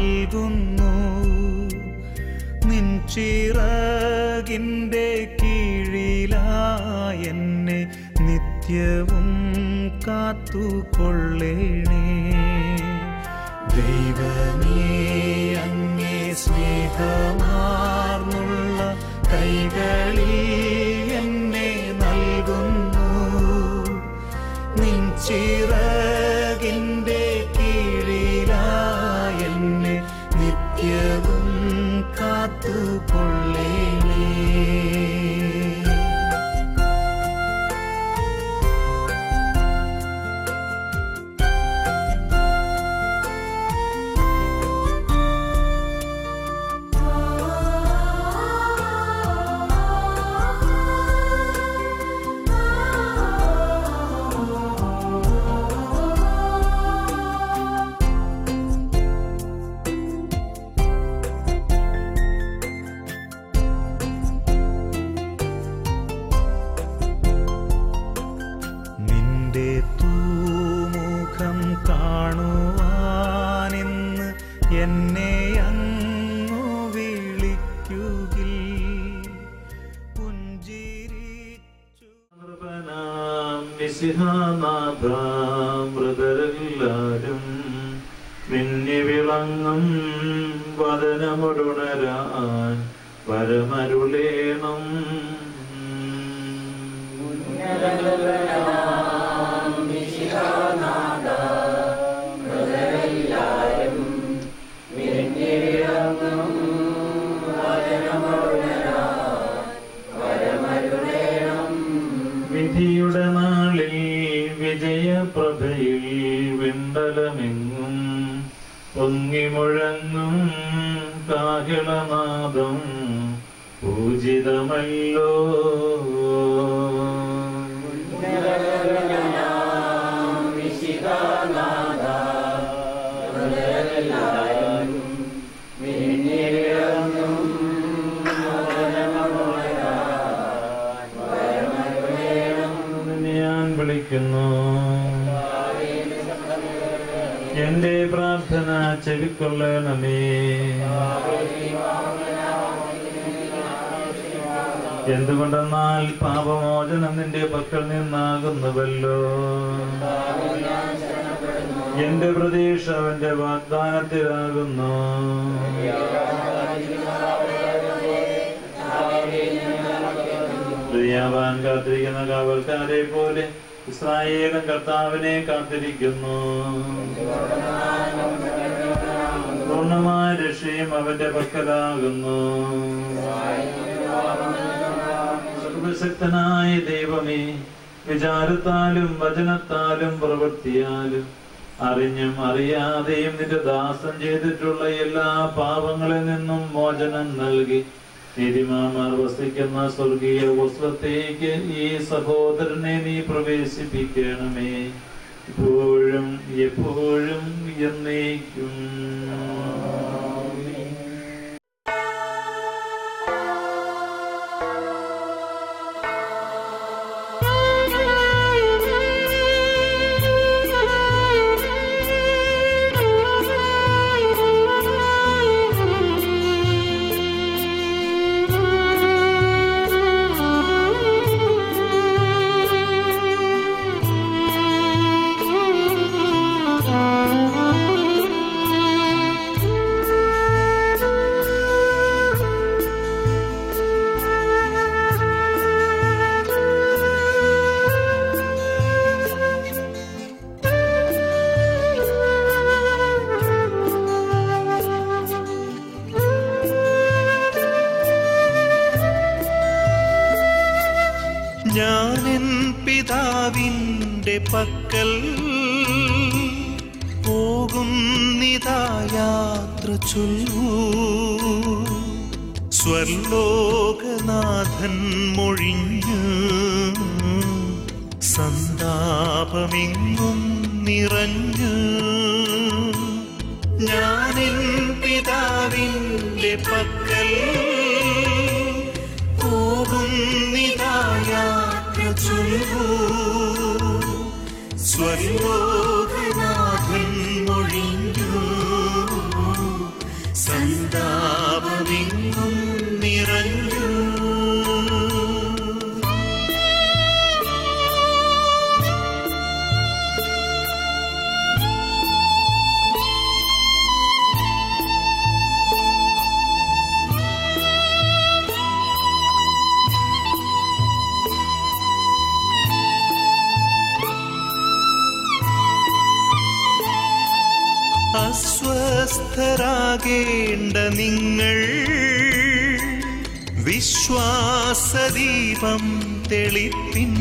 നൽകുന്നു. നിൻ ചിറകിൻ്റെ കീഴിലായെന്നെ നിത്യവും കാത്തുകൊള്ളേണേ. ദൈവമേ, അങ്ങേ സ്നേഹമാർന്നുള്ള കൈകളിൽ എന്നെ നൽകുന്നു. നിൻ ചിറകിൻ്റെ കീഴിലായെന്നെ നിത്യവും കാത്തുകൊള്ളേണേ. കാണുവാനെന്ന് എന്നെ അങ്ങു വിളിക്കുകിൽ പുഞ്ചിരിച്ചു. മൃതരെല്ലാരും മിന്നി വിളങ്ങും വദനമൊടുണരാൻ വരമരുളേണം. വിധിയുടെ നാളിൽ വിജയപ്രഭയിൽ വിണ്ടലമെങ്ങും പൊങ്ങിമുഴങ്ങും കാഹിളനാദം പൂജിതമല്ലോ. ഞാൻ വിളിക്കുന്നു, എന്റെ പ്രാർത്ഥന ചെവിക്കൊള്ളണമേ. എന്തുകൊണ്ടെന്നാൽ പാപമോചനം നിന്റെ പക്കൽ നിന്നാകുന്നുവല്ലോ. എന്റെ പ്രതീക്ഷ അവന്റെ വാഗ്ദാനത്തിലാകുന്നു. പ്രിയവാൻ കാത്തിരിക്കുന്ന കാവൽക്കാരെ പോലെ ഇസ്രായേലും കർത്താവിനെ കാത്തിരിക്കുന്നു. പൂർണ്ണമായ രക്ഷയും അവന്റെ പക്കലാകുന്നു. സർവശക്തനായ ദൈവമേ, വിചാരത്താലും വചനത്താലും പ്രവൃത്തിയാലും അറിഞ്ഞും അറിയാതെയും നിന്റെ ദാസൻ ചെയ്തിട്ടുള്ള എല്ലാ പാപങ്ങളിൽ നിന്നും മോചനം നൽകി നീതിമാന്മാർ വസിക്കുന്ന സ്വർഗീയ വസ്ത്രത്തേക്ക് ഈ സഹോദരനെ നീ പ്രവേശിപ്പിക്കണമേ, ഇപ്പോഴും എപ്പോഴും എന്നേക്കും. ഞാനെൻ പിതാവിൻ്റെ പക്കൽ പോകുന്നിതാ യാത്ര ചൊല്ലൂ. സ്വർലോകനാഥൻ മൊഴിഞ്ഞു സന്താപമെങ്ങും നിറഞ്ഞു. ഞാനെൻ പിതാവിൻ്റെ പക്കൽ പോകുന്നിതാ യാത്ര ചൊല്ലൂ. സ്വർലോകനാഥൻ മൊഴിഞ്ഞു സ്വസ്ഥരാകേണ്ട നിങ്ങൾ വിശ്വാസദീപം തെളിപ്പിൻ.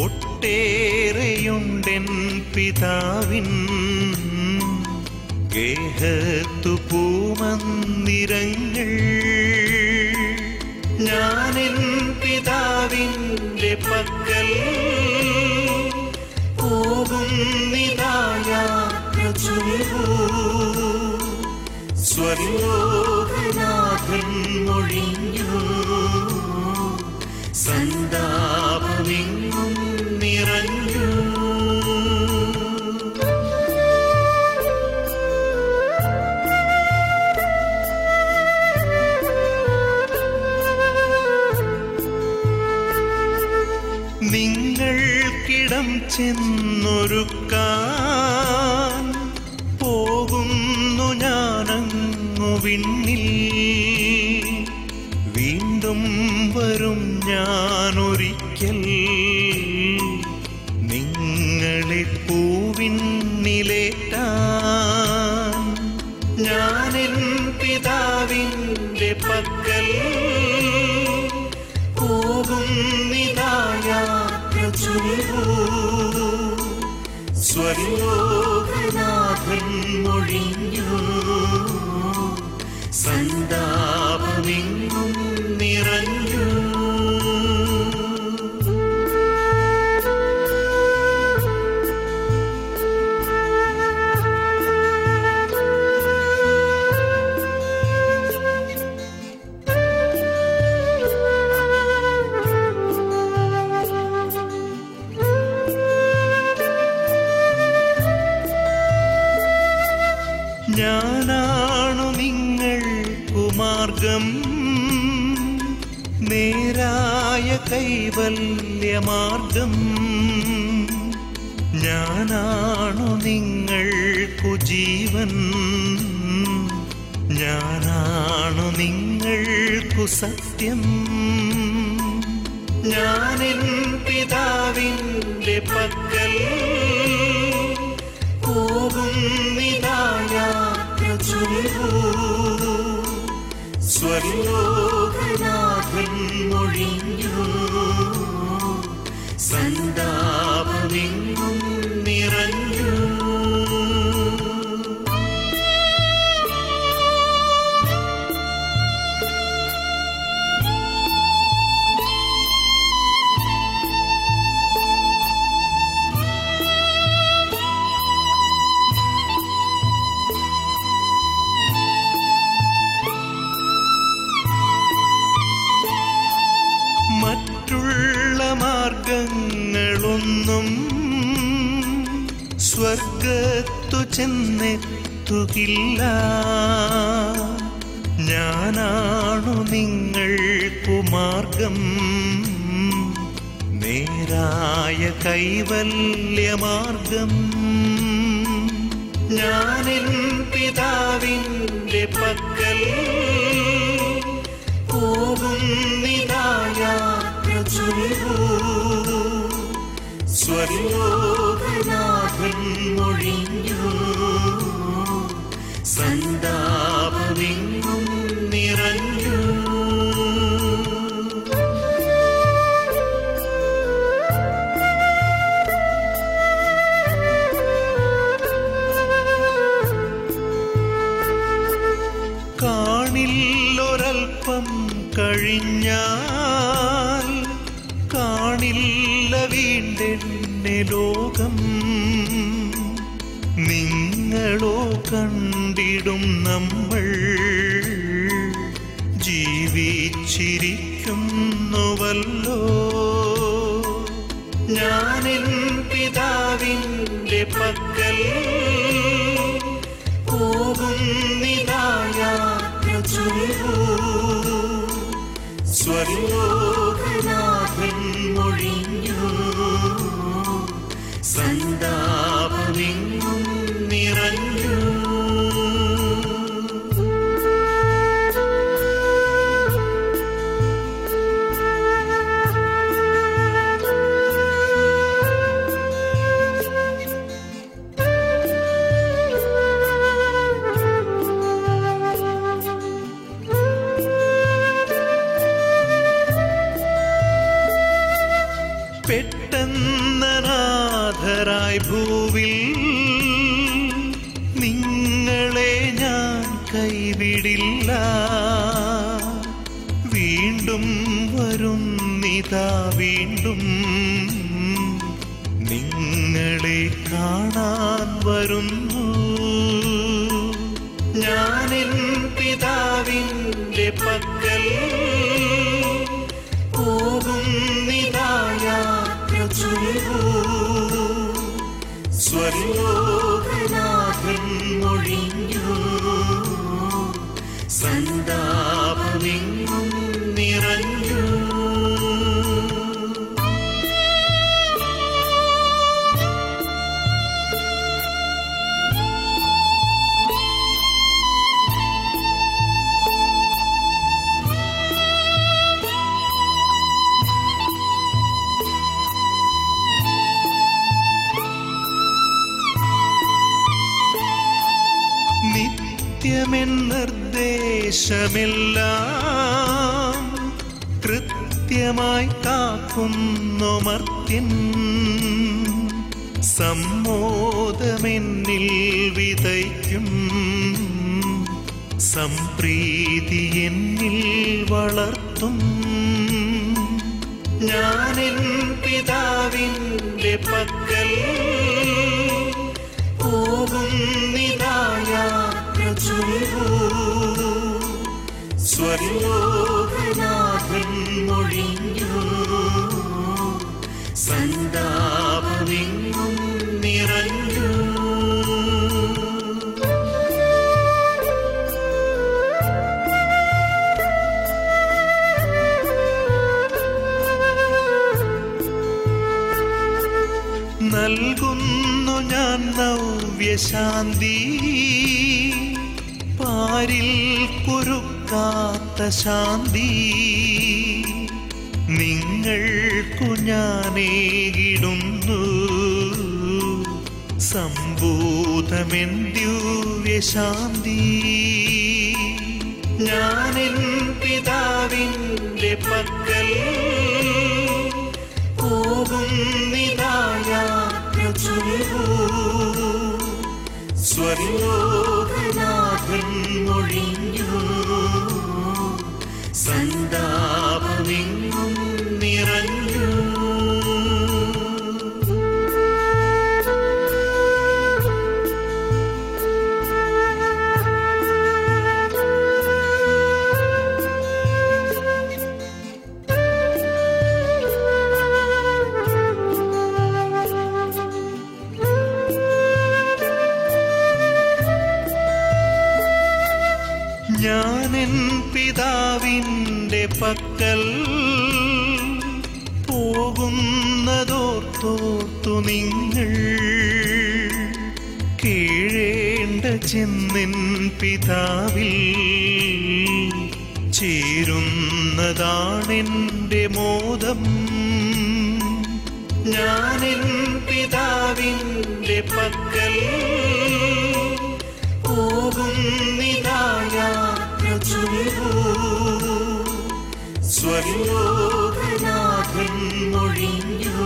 ഒട്ടേറെയുണ്ടെൻ പിതാവിൻ ഗേഹത്തു പൂമന്ദിരങ്ങൾ. ഞാനെൻ പിതാവിൻ്റെ പക്കൽ പോകുന്നിതാ യാത്ര ചൊല്ലൂ. സ്വർലോകനാഥൻ മൊഴിഞ്ഞു, സന്താപമെങ്ങും നിറഞ്ഞു. നിങ്ങൾക്കിടം ചെന്നൊരുക്കാൻ പോകുന്നു ഞാനങ്ങു വിണ്ണിൽ. വീണ്ടും വരും ഞാനൊരിക്കൽ നിങ്ങളെ പൂവിണ്ണിലേറ്റാൻ. ഞാനെൻ പിതാവിൻ്റെ പക്കൽ പോകുന്നിതാ യാത്ര ചൊല്ലൂ. സ്വർലോകനാഥൻ മൊഴിഞ്ഞു, സന്താപമെങ്ങും നിറഞ്ഞു. ഞാനാണു നിങ്ങൾക്കു മാർഗം, നേരായ കൈവല്യമാർഗം. ഞാനാണു നിങ്ങൾക്കു ജീവൻ, ഞാനാണു നിങ്ങൾക്കു സത്യം. ഞാനെൻ പിതാവിൻ്റെ പക്കൽ പോകുന്നിതാ യാത്ര ചൊല്ലൂ. സ്വർലോകനാഥൻ മൊഴിഞ്ഞു, സന്താപമെങ്ങും നിറഞ്ഞു. മറ്റുള്ള മാർഗങ്ങളൊന്നും സ്വർഗത്തു ചെന്നെത്തുകില്ല. ഞാനാണു നിങ്ങൾക്കു മാർഗം, നേരായ കൈവല്യമാർഗം. ഞാനെൻ പിതാവിൻ്റെ പക്കൽ പോകുന്നിതാ യാത്ര ചൊല്ലൂ. സ്വർലോകനാഥൻ മൊഴിഞ്ഞു, സന്താപമെങ്ങും നിറഞ്ഞു. കാണില്ലൊരൽപ്പം കഴിഞ്ഞാൽ കാണില്ല വീണ്ടെന്നെ ലോകം. നിങ്ങളോ കണ്ടിടും നമ്മൾ ജീവിച്ചിരിക്കുന്നുവല്ലോ. ഞാനെൻ പിതാവിൻ്റെ പക്കൽ പോകുന്നിതാ യാത്ര ചൊല്ലൂ. സ്വർലോകനാഥൻ മൊഴിഞ്ഞു, സന്താപമെങ്ങും നിറഞ്ഞു. നാളായി ഭൂവിൽ നിങ്ങളെ ഞാൻ കൈവിടില്ല. വീണ്ടും വരുന്നിതാ വീണ്ടും നിങ്ങളെ കാണാൻ വരുന്നു. ഞാനെൻ പിതാവിന്റെ പക്കൽ പോകുന്നിതാ യാത്ര ചൊല്ലൂ. സ്വർലോകനാഥൻ മൊഴിഞ്ഞു, സന്താപമെങ്ങും നിറഞ്ഞു. നിത്യമെൻ നിർദ്ദേശമെല്ലാം കൃത്യമായി കാക്കുന്നു മർത്യൻ. സമ്മോദമെന്നിൽ വിതയ്ക്കും, സംപ്രീതി എന്നിൽ വളർത്തും. ഞാനെൻ പിതാവിന്റെ പക്കൽ പോകുന്നിതാ യാത്ര ചൊല്ലൂ. സ്വർലോകനാഥൻ മൊഴിഞ്ഞു, സന്താപമെങ്ങും നിറഞ്ഞു. നൽകുന്നു ഞാൻ നവ്യശാന്തി, പാരിൽ കുരുക്കാത്ത ശാന്തി. നിങ്ങൾക്കു ഞാനേകിടുന്നു സംഭൂതമെൻ ദിവ്യശാന്തി. ഞാനെൻ പിതാവിന്റെ പക്കൽ പോകുന്നിതാ യാത്ര ചൊല്ലൂ. സ്വർലോകനാഥൻ മൊഴിഞ്ഞു, സന്താപമെങ്ങും നിറഞ്ഞു. ഞാനെൻ പിതാവിന്റെ പക്കൽ പോകുന്നതോർത്തോർത്തു നിങ്ങൾ കീഴേണ്ട ചെന്നിൻ പിതാവിൽ ചേരുന്നതാണെന്റെ മോദം. ഞാനെൻ പിതാവിന്റെ പക്കൽ പോകുന്നിതാ യാത്ര ചൊല്ലൂ. സ്വർലോകനാഥൻ മൊഴിഞ്ഞു,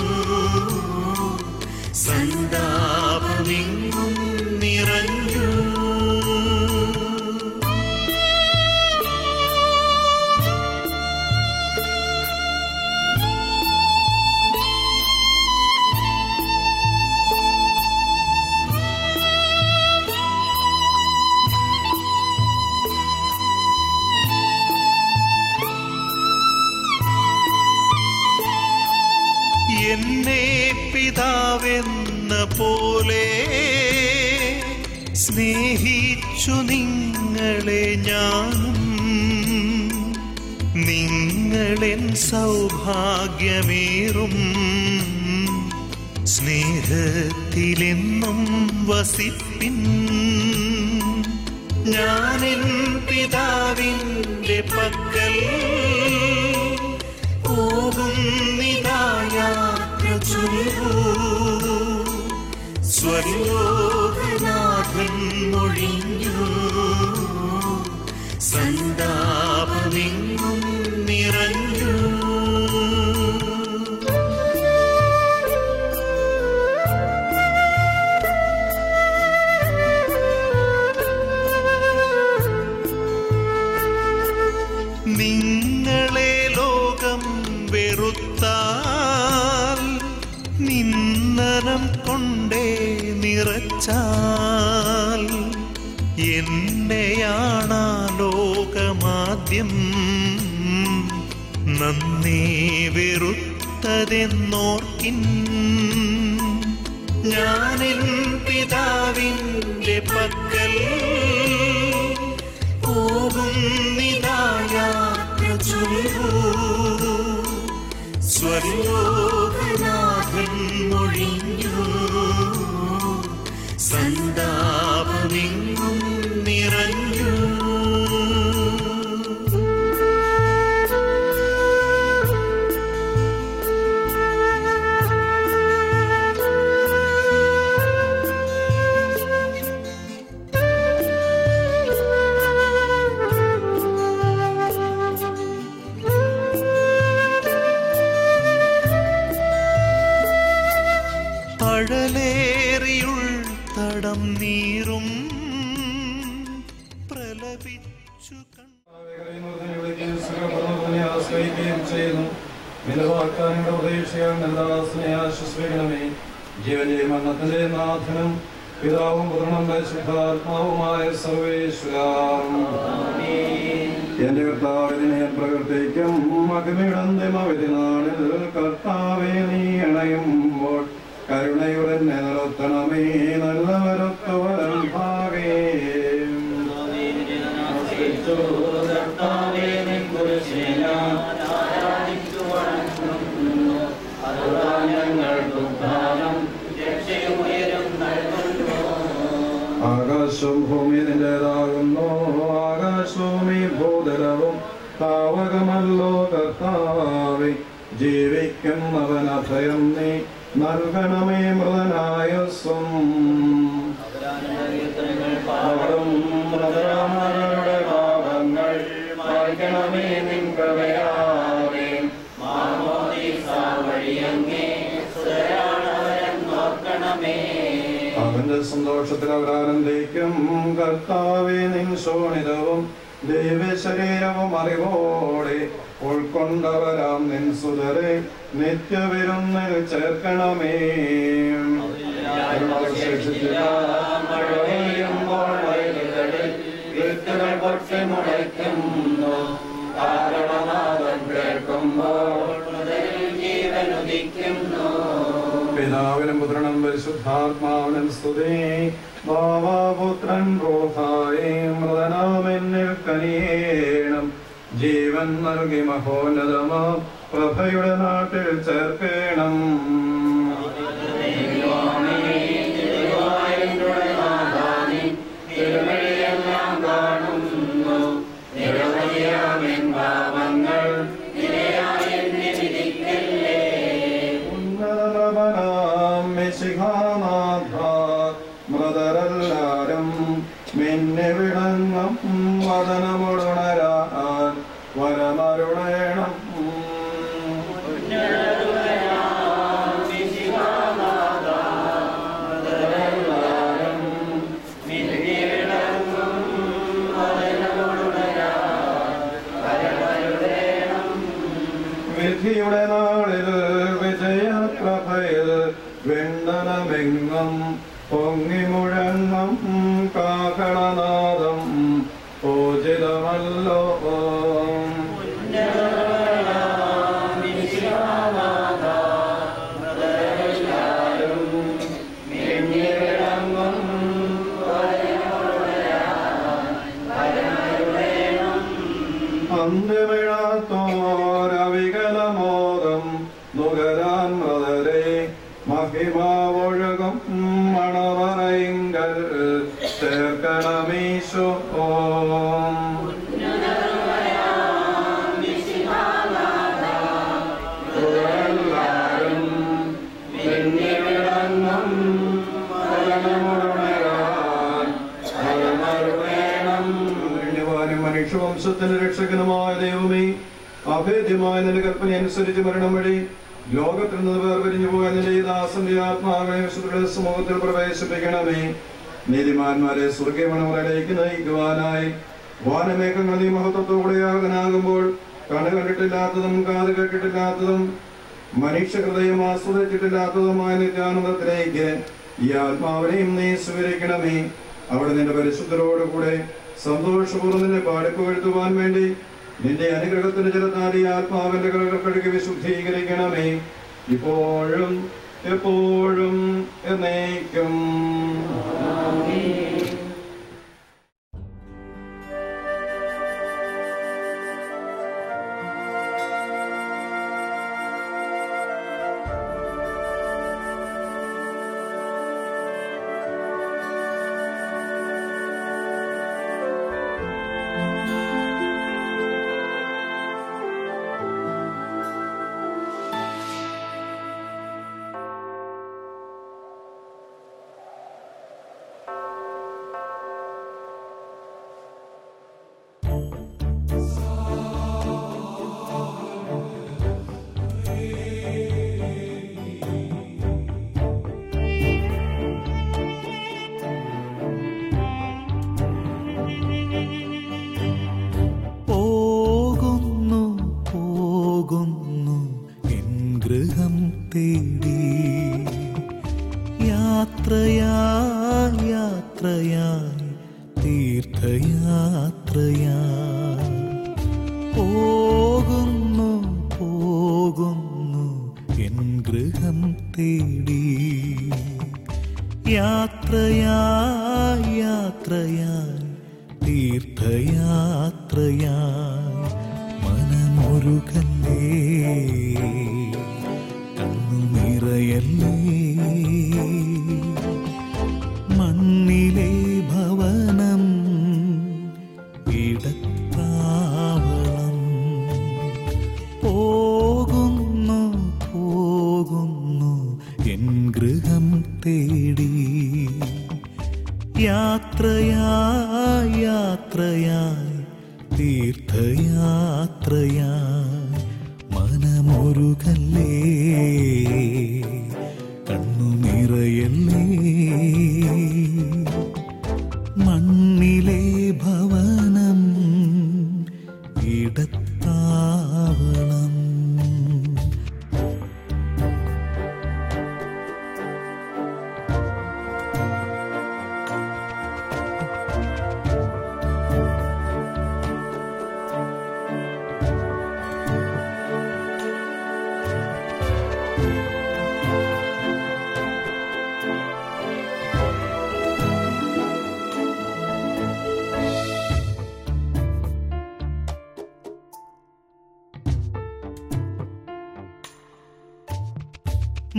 സന്താപമെങ്ങും നിറഞ്ഞു. എന്നെ പിതാവെന്ന പോലെ സ്നേഹിച്ചു നിങ്ങളെ ഞാനും. നിങ്ങളെൻ സൗഭാഗ്യമേറും സ്നേഹത്തിലെന്നും വസിപ്പിൻ. ഞാനെൻ പിതാവിന്റെ പക്കൽ പോകുന്നിതാ യാത്ര ചൊല്ലൂ. സ്വർലോകനാഥൻ മൊഴിഞ്ഞു, സന്താപമെങ്ങും നിറഞ്ഞു. നിറച്ചാൽ എന്നെയാണാ ലോകമാദ്യം നന്നേ വെറുത്തതെന്നോർക്കിൻ. ഞാനെൻ പിതാവിൻ്റെ പക്കൽ പോകുന്നിതാ യാത്ര ചൊല്ലൂ. സ്വർലോകനാഥൻ മൊഴിഞ്ഞു, സന്താപമെങ്ങും നിറഞ്ഞു. അഴലേറിയുൾത്തടം നീറും പ്രലപിച്ചു ജീവന്റെ മരണത്തിന്റെ നാഥനും പിതാവും പുത്രനും പരിശുദ്ധാത്മാവുമായ സർവേശ്വരം എന്റെ കർത്താവിനെ ഞാൻ പ്രവർത്തിക്കും. മഹിമയുടെ നാളിൽ കർത്താവെ നീ അണയുമ്പോൾ കരുണയുടെ നിർത്തണമേ നല്ലവരൊത്തവരം ഭാഗേ. ആകാശവും ഭൂമി നിന്റേതാകുന്നു, ആകാശവും ഈ ഭൂതലവും താവകമല്ലോ കർത്താവേ. ജീവിക്കുന്നവൻ അഭയം നീ നൽകണമേ മൃതനായ സ്വം. മൃതരാമരുടെ പാപങ്ങൾ മായ്ക്കണമേ നിൻ കൃപയാലേ. അവന്റെ സന്തോഷത്തിൽ അവരാനന്ദിക്കും. കർത്താവേ നിൻ ശോണിതവും ദൈവശരീരവും അറിവോടെ ഉൾക്കൊണ്ടവരാം നിൻ സുതരെ നിത്യവിരുന്നിൽ ചേർക്കണമേ. പിതാവിനും പുത്രനും പരിശുദ്ധാത്മാവിനും സ്തുതി. ഭാവപുത്രൻ റൂഹായേ മൃതനാമെന്നിൽ കനിയേണം. ജീവൻ നൽകി മഹോന്നതമാ പ്രഭയുടെ നാട്ടിൽ ചേർക്കണം. മൃതരെല്ലാരും മിന്നെ വിളങ്ങും വദനമുണരാൻ വരമരുളേണം. വിധിയുടെ നാളിൽ വിജയപ്രഭയിൽ വെണ്ണനമെങ്ങും പൊങ്ങി മുഴങ്ങും കാഹളനാദം പൂജിതമല്ലോ. അന്ത്യമിഴാത്തോരവികലമോദം നുകരാൻ മൃതരെ മഹിമാവൊഴുകും മണവറയിങ്കൽ ചേർക്കണമീശോ. മനുഷ്യവംശത്തിന്റെ രക്ഷകനുമായ ദൈവമേ, അഭേദ്യമായ നിന്റെ കൽപ്പന അനുസരിച്ച് മരണം വഴി ലോകത്തിൽ നിന്ന് വേർപിരിഞ്ഞു പോകാൻ നിന്റെ ഈ ദാസന്റെ ആത്മാവിനെ വിശുദ്ധരുടെ സമൂഹത്തിൽ പ്രവേശിപ്പിക്കണമേ. നീതിമാന്മാരെ സ്വർഗീയമണവരിലേക്ക് നയിക്കുവാനായി വാനമേഘങ്ങൾ നീ മഹത്വത്തോടെയാകനാകുമ്പോൾ കണ്ണു കണ്ടിട്ടില്ലാത്തതും കാത് കേട്ടിട്ടില്ലാത്തതും മനുഷ്യ ഹൃദയം ആസ്വദിച്ചിട്ടില്ലാത്തതുമായ നിത്യാനന്ദത്തിലേക്ക് ഈ ആത്മാവിനെയും നീ സ്വീകരിക്കണമേ. അവിടെ നിന്റെ പരിശുദ്ധരോടുകൂടെ സന്തോഷപൂർവ്വം നിന്നെ പാടിപ്പുകഴ്ത്തുവാൻ വേണ്ടി നിന്റെ അനുഗ്രഹത്തിന്റെ ജലത്താൽ ഈ ആത്മാവിന്റെ കഴുകി വിശുദ്ധീകരിക്കണമേ, ഇപ്പോഴും എപ്പോഴും എന്നേക്കും.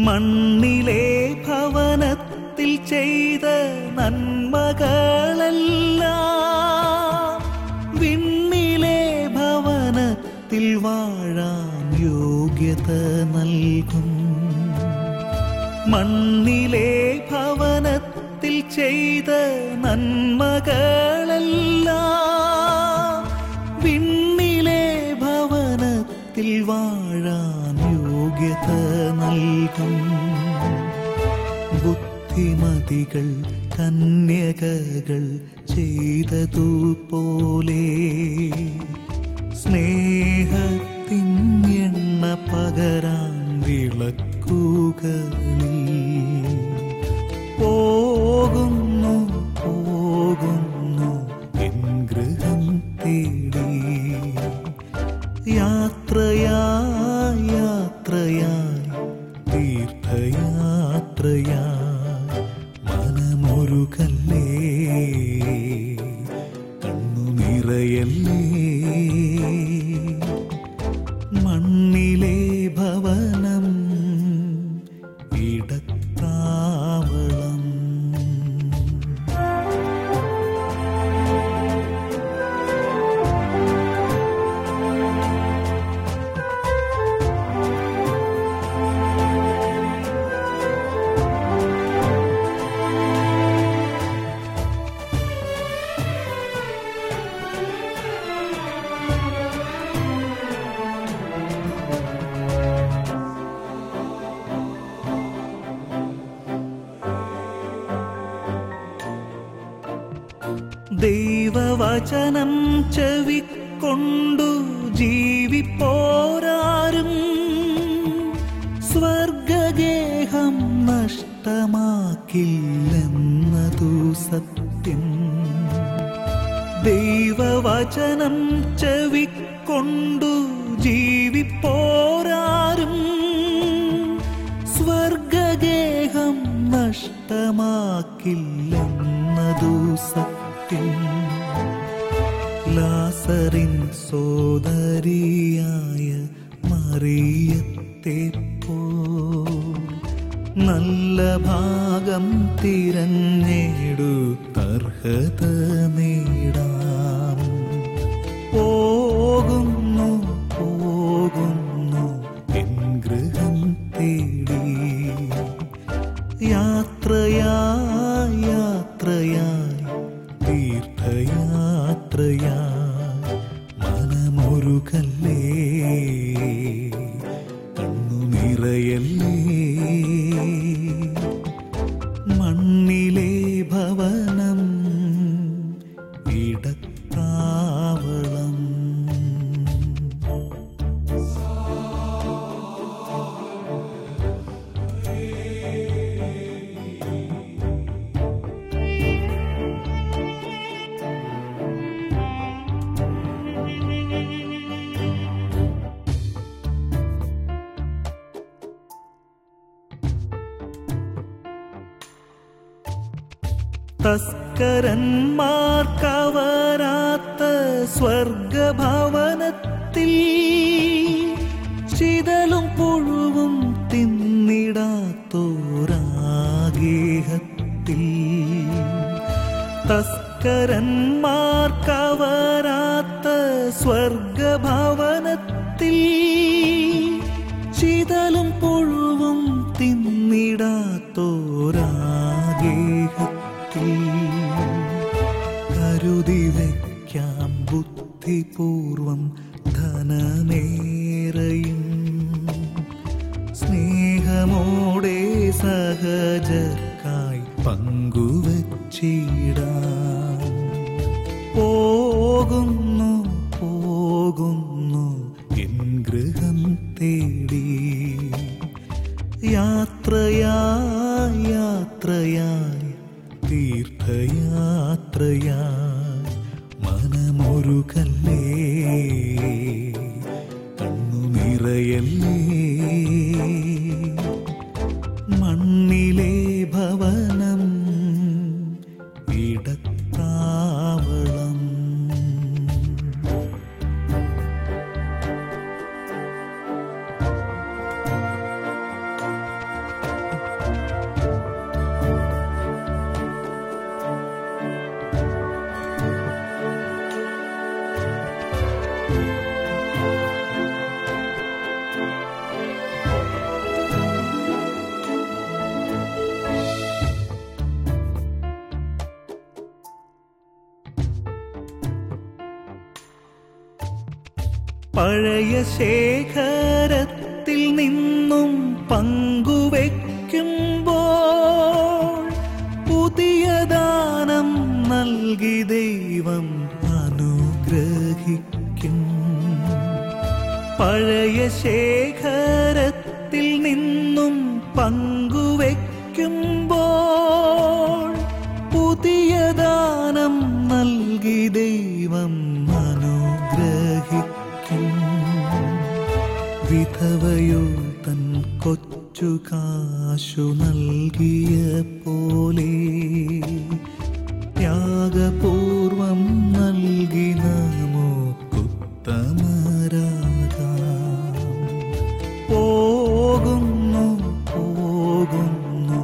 മണ്ണിലെ ഭവനത്തിൽ ചെയ്ത നന്മകളെല്ലാം വിണ്ണിലെ ഭവനത്തിൽ വാഴാൻ യോഗ്യത നൽകും. മണ്ണിലെ ഭവനത്തിൽ ചെയ്ത നന്മകളെല്ലാം വിണ്ണിലെ ഭവനത്തിൽ വാഴാൻ യോഗ്യത നൽകും. ബുദ്ധിമതികൾ കന്യകകൾ ചെയ്തതുപോലെ സ്നേഹത്തിൻ എണ്ണ പകരാൻ വിളക്കുകളിൽ പോകുന്നു പോകുന്നു എൻ ഗൃഹം തേടി. യാത്രയായി യാത്രയായി തീർത്ഥയാത്രയായി മനമൊരുകല്ലേ, കണ്ണു നിറയല്ലേ. മണ്ണിലെ ഭവനം ഇടത്താവളം. ദൈവവചനം ചെവിക്കൊണ്ടു ജീവിപ്പോരാരും സ്വർഗഗേഹം നഷ്ടമാക്കി നഷ്ടമാക്കില്ലെന്നതു സത്യം. ദൈവവചനം ചെവിക്കൊണ്ടു ജീവിപ്പോരാരും സ്വർഗഗേഹം നഷ്ടമാക്കില്ലെന്നതു സത്യം. ലാസറിൻ സോദരിയായ മറിയത്തെ നല്ല ഭാഗം തിരഞ്ഞെടുത്തർഹത നേടാം. പോകുന്നു പോകുന്നു എൻ ഗൃഹം തേടി, യാത്രയായി യാത്രയായി തീർത്ഥയാത്രയായി മനമൊരുക്കല്ലേ, കണ്ണു നിറയല്ലേ. മണ്ണിലെ ഭവനം ഇടത്താവളം. തസ്കരന്മാർക്കവരാത്ത സ്വർഗഭവനത്തിൽ ചിതലും പുഴുവും തിന്നിടാത്തോരാഗേഹത്തിൽ. തസ്കരന്മാർക്കവരാത്ത സ്വർഗഭവനത്തിൽ ചിതലും പുഴുവും തിന്നിടാത്തോരാഗേഹത്തിൽ. കരുതി വയ്ക്കാം ബുദ്ധിപൂർവം ധനമേറയും, സ്നേഹമോടെ സഹജർക്കായി പങ്കുവച്ചിടാം. പോകുന്നു പോകുന്നു എൻ ഗൃഹം തേടി, യാത്രയായി യാത്രയായി തീർത്ഥയാത്രയായി മനമൊരുക്കല്ലേ, കണ്ണു നിറയല്ലേ. മണ്ണിലെ ഭവനം ഇടത്താവളം. പഴയ ശേഖരത്തിൽ നിന്നും പങ്കുവെക്കുമ്പോൾ പുതിയ ദാനം നൽകി ദൈവം അനുഗ്രഹിക്കും. പഴയ ശേഖരത്തിൽ നിന്നും പങ്കുവെക്കുമ്പോൾ പുതിയ ദാനം നൽകി ദൈവം അനുഗ്രഹിക്കും. വിധവയോ തൻ കൊച്ചു കാശു നൽകിയ പോലെ ത്യാഗപൂർവം നൽകി നമുക്കുത്തമരാകാം. പോകുന്നു പോകുന്നു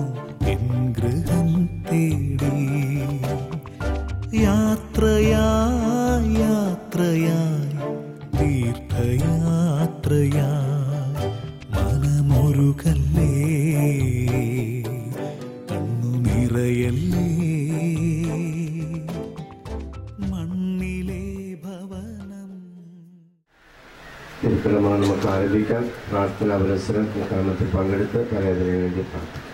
എൻ ഗൃഹം തേടി, യാത്രയായി യാത്രയായി തീർത്ഥയാത്രയായി മനമൊരുക്കല്ലേ, കണ്ണു നിറയല്ലേ. മണ്ണിലെ ഭവനം. തിരുത്തലമാണ് നമുക്ക് ആരംഭിക്കാം. പ്രാർത്ഥന അവസരം കർമ്മത്തിൽ പങ്കെടുത്ത് പരേതന് വേണ്ടി പ്രാർത്ഥിക്കാം.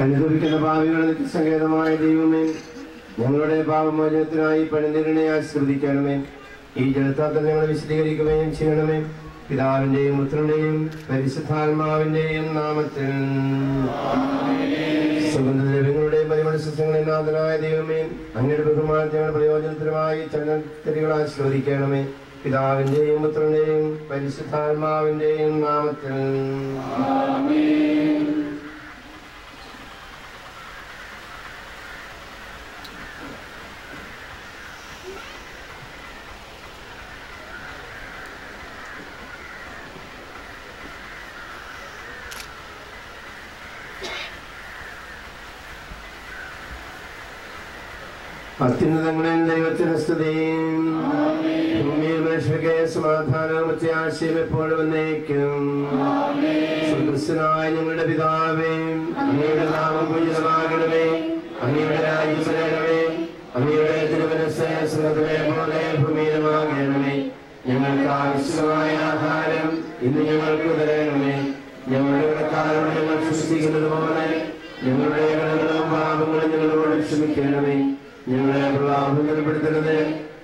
അനുഭവിക്കുന്ന പാപികളുടെ നിത്യസങ്കേതമായ ദൈവമേ, ഞങ്ങളുടെ പാപമോചനത്തിനായി പണിതിരണയെ ആശീർവദിക്കണമേ. ഈ ജലത്താൽ ഞങ്ങളെ വിശദീകരിക്കുകയും ചെയ്യണമേ. പിതാവിന്റെയും പുത്രന്റെയും പരിശുദ്ധാത്മാവിന്റെയും നാമത്തിൽ. സുഗന്ധദ്രവ്യങ്ങളുടെയും പരിമളസസ്യങ്ങളെ നാഥനായ ദൈവമേ, അങ്ങയുടെ ബഹുമാനങ്ങളുടെ പ്രയോജനത്തിനുമായി ചങ്ങലത്തിരികൾ ആശീർവദിക്കണമേ. പിതാവിന്റെയും പുത്രന്റെയും പരിശുദ്ധാത്മാവിന്റെയും നാമത്തിൽ. അത്യുന്നതങ്ങളിൽ ദൈവത്തിന് സ്തുതി. ഭൂമിയിൽ മനുഷ്യർക്ക് സമാധാനവും പ്രത്യാശയും എപ്പോഴും എന്നേക്കും. സ്വർഗ്ഗസ്ഥനായ ഞങ്ങളുടെ പിതാവേ, അങ്ങയുടെ നാമം പൂജിതമാകണമേ. അങ്ങയുടെ രാജ്യം വരണമേ. അങ്ങയുടെ തിരുമനസ്സ് സ്വർഗ്ഗത്തിലെ പോലെ ഭൂമിയിലുമാകണമേ. ഞങ്ങൾക്ക് ആവശ്യമായ ആഹാരം ഇന്ന് ഞങ്ങൾക്ക് തരണമേ. ഞങ്ങളുടെ കടക്കാരോട് ഞങ്ങൾ ക്ഷമിക്കുന്നത് പോലെ ഞങ്ങളുടെ കടങ്ങളും പാപങ്ങളും ഞങ്ങളോട് ക്ഷമിക്കണമേ. ഞങ്ങളെ പ്രലോഭനപ്പെടുത്തരുത്,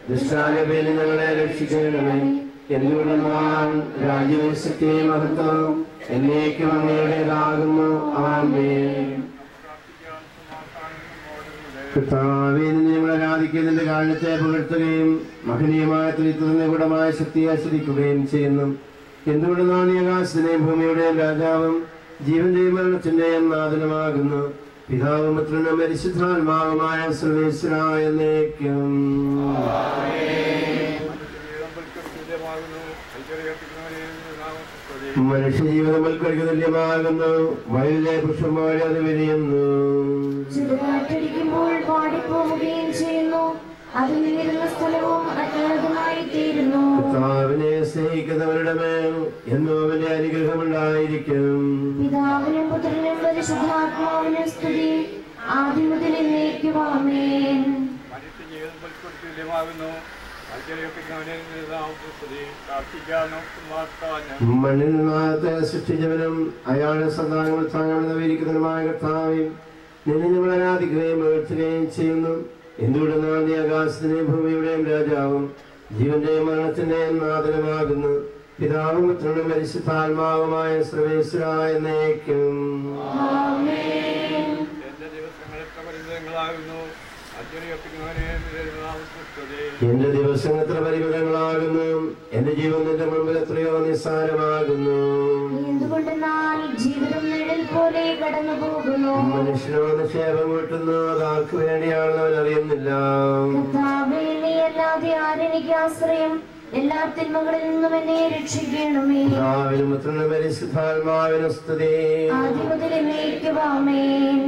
ദുഷ്ടാരൂപേണ ഞങ്ങളെ രക്ഷിക്കണമേ. എന്തുകൊണ്ടെന്നാൽ രാജ്യവും ശക്തിയും മഹത്വവും എന്നേക്കും അങ്ങയുടേതാകുന്നു. ആമേൻ. കർത്താവേ, ഞങ്ങൾ ആരാധിക്കുന്നതിന്റെ കാരണത്തെ പുകഴ്ത്തുകയും മഹനീയമായ ത്രിത്വത്തിന്റെ ഗുണമായ ശക്തിയെ ആസ്വദിക്കുകയും ചെയ്യുന്നു. എന്തുകൊണ്ടെന്നാൽ നീ ആകാശത്തിന്റെയും ഭൂമിയുടെയും രാജാവും ജീവന്റെയും മരണത്തിന്റെയും നാഥനുമാകുന്നു. പിതാവും പുത്രനും പരിശുദ്ധാത്മാവുമായ സർവേശ്വരായ എന്നേക്കും. മനുഷ്യജീവിതം വൽക്കരിക്ക് തുല്യമാകുന്നു. വയലിലെ പുഷ്പം അത് വിരിയുന്നു. ചുടുകാറ്റടിക്കുമ്പോൾ പാടിപ്പോവുകയും ചെയ്യുന്നു. അത് നീരുന്ന സ്ഥലവും അജ്ഞാതമായി തീരുന്നു. കർത്താവിനെ സ്നേഹിക്കുന്നവരുടെ മേൽ എന്നോ വലിയ അനുഗ്രഹമുണ്ടായിരിക്കും. പിതാവിനും പുത്രനും പരിശുദ്ധാത്മാവിനും സ്തുതി, ആദ്യം മുതൽ എന്നേക്കും. ആമേൻ. മണ്ണിൽ നിന്നാത്തെ സൃഷ്ടിച്ചവനും അയാളുടെ സന്താനങ്ങൾ താങ്ങാവുന്നവരിക്കുന്നതുമായ കർത്താവേ, നിന്നെ ഞങ്ങൾ ആരാധിക്കുകയും പുകഴ്ത്തുകയും ചെയ്യുന്നു. എന്തുകൊണ്ടെന്നാൽ നീ ആകാശത്തിന്റെയും ഭൂമിയുടെയും രാജാവും ജീവന്റെയും മരണത്തിന്റെയും നാഥനുമാകുന്നു. പിതാവും പുത്രനും പരിശുദ്ധാത്മാവുമായ സർവേശ്വരായ എന്നേക്കും. എന്റെ ദിവസങ്ങൾ എത്ര പരിമിതങ്ങളാകുന്നു. എന്റെ ജീവന്റെ മുമ്പിൽ എത്രയോ നിസ്സാരമാകുന്നു. എന്തുകൊണ്ടെന്നാൽ ജീവിതം നിഴൽ പോലെ കടന്നു പോകുന്നു. മനുഷ്യനോ നിക്ഷേപം കൂട്ടുന്നു, അതാർക്ക് വേണ്ടിയാണെന്ന് അവൻ അറിയുന്നില്ല. കർത്താവേ, നീയല്ലാതെ ആരെനിക്ക് ആശ്രയം? എല്ലാ തിന്മകളിൽ നിന്നും എന്നെ രക്ഷിക്കണമേ. പിതാവിനും പുത്രനും പരിശുദ്ധാത്മാവിനും സ്തുതി, ആദ്യം മുതൽ എന്നേക്കും. ആമേൻ.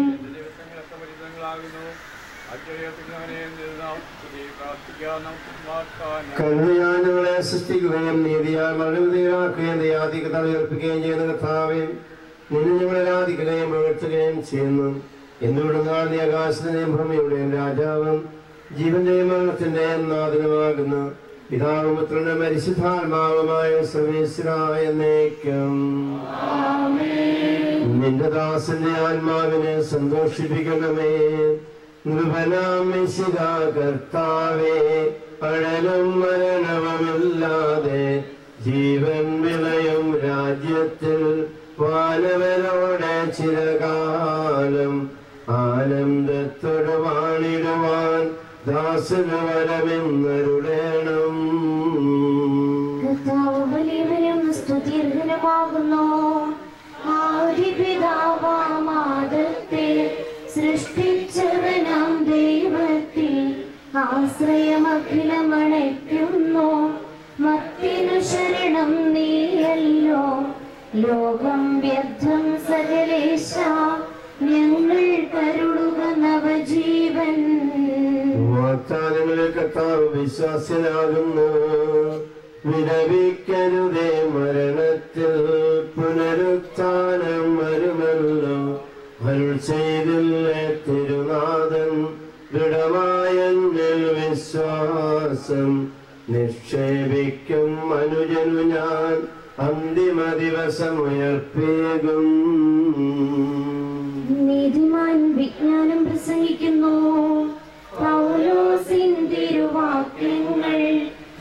കരുണയാൽ ഞങ്ങളെ സൃഷ്ടിക്കുകയും നീതിയാൽ മരണവിധേയരാക്കുകയും ദയാധികത ഉയർപ്പിക്കുകയും ചെയ്യുന്ന കർത്താവേ, നിന്നെ ഞങ്ങൾ ആരാധിക്കുകയും പുകഴ്ത്തുകയും ചെയ്യുന്നു. എന്തുകൊണ്ടെന്നാൽ നീ ആകാശത്തിന്റെയും ഭൂമിയുടെയും രാജാവും ജീവന്റെയും മരണത്തിന്റെയും നാഥനുമാകുന്നു. പിതാവും പുത്രനും പരിശുദ്ധാത്മാവുമായ സർവേശ്വരായ എന്നേക്കും. നിന്റെ ദാസന്റെ ആത്മാവിനെ സന്തോഷിപ്പിക്കണമേ. നൃപനാമിശിക കർത്താവേ, അഴലും മരണവുമില്ലാതെ ജീവൻ വിളയും രാജ്യത്തിൽ വാനവരോടെ ചിരകാലം ആനന്ദത്തോടെ വാണിടുവാൻ ദാസന് വരമെന്നരുളേണം. കർത്താവ് വലിയവനും സ്തുത്യർഹനുമാകുന്നു. ആദിപിതാവാമാദത്തെ സൃഷ്ടിച്ചവനാം ദൈവത്തിൽ ആശ്രയമഖിലമണയ്ക്കുന്നു. മത്തിനു ശരണം നീയല്ലോ. ലോകം വ്യർത്ഥം സകലേശ, ഞങ്ങൾ കരുളുക നവജീവൻ. വാഗ്ദാനങ്ങളിൽ കർത്താവ് വിശ്വാസനാകുന്നു. വിരമിക്കരുതേ മരണത്തിൽ, പുനരുത്ഥാനം വരുമല്ലോ. അരുൾ ചെയ്തില്ലേ തിരുനാഥൻ, ദൃഢമായ വിശ്വാസം നിക്ഷേപിക്കും മനുജനു ഞാൻ അന്തിമ ദിവസം ഉയർപ്പേകും. നീതിമാൻ വിജ്ഞാനം പ്രസംഗിക്കുന്നു. പൗലോസിൻ തിരുവാക്യങ്ങൾ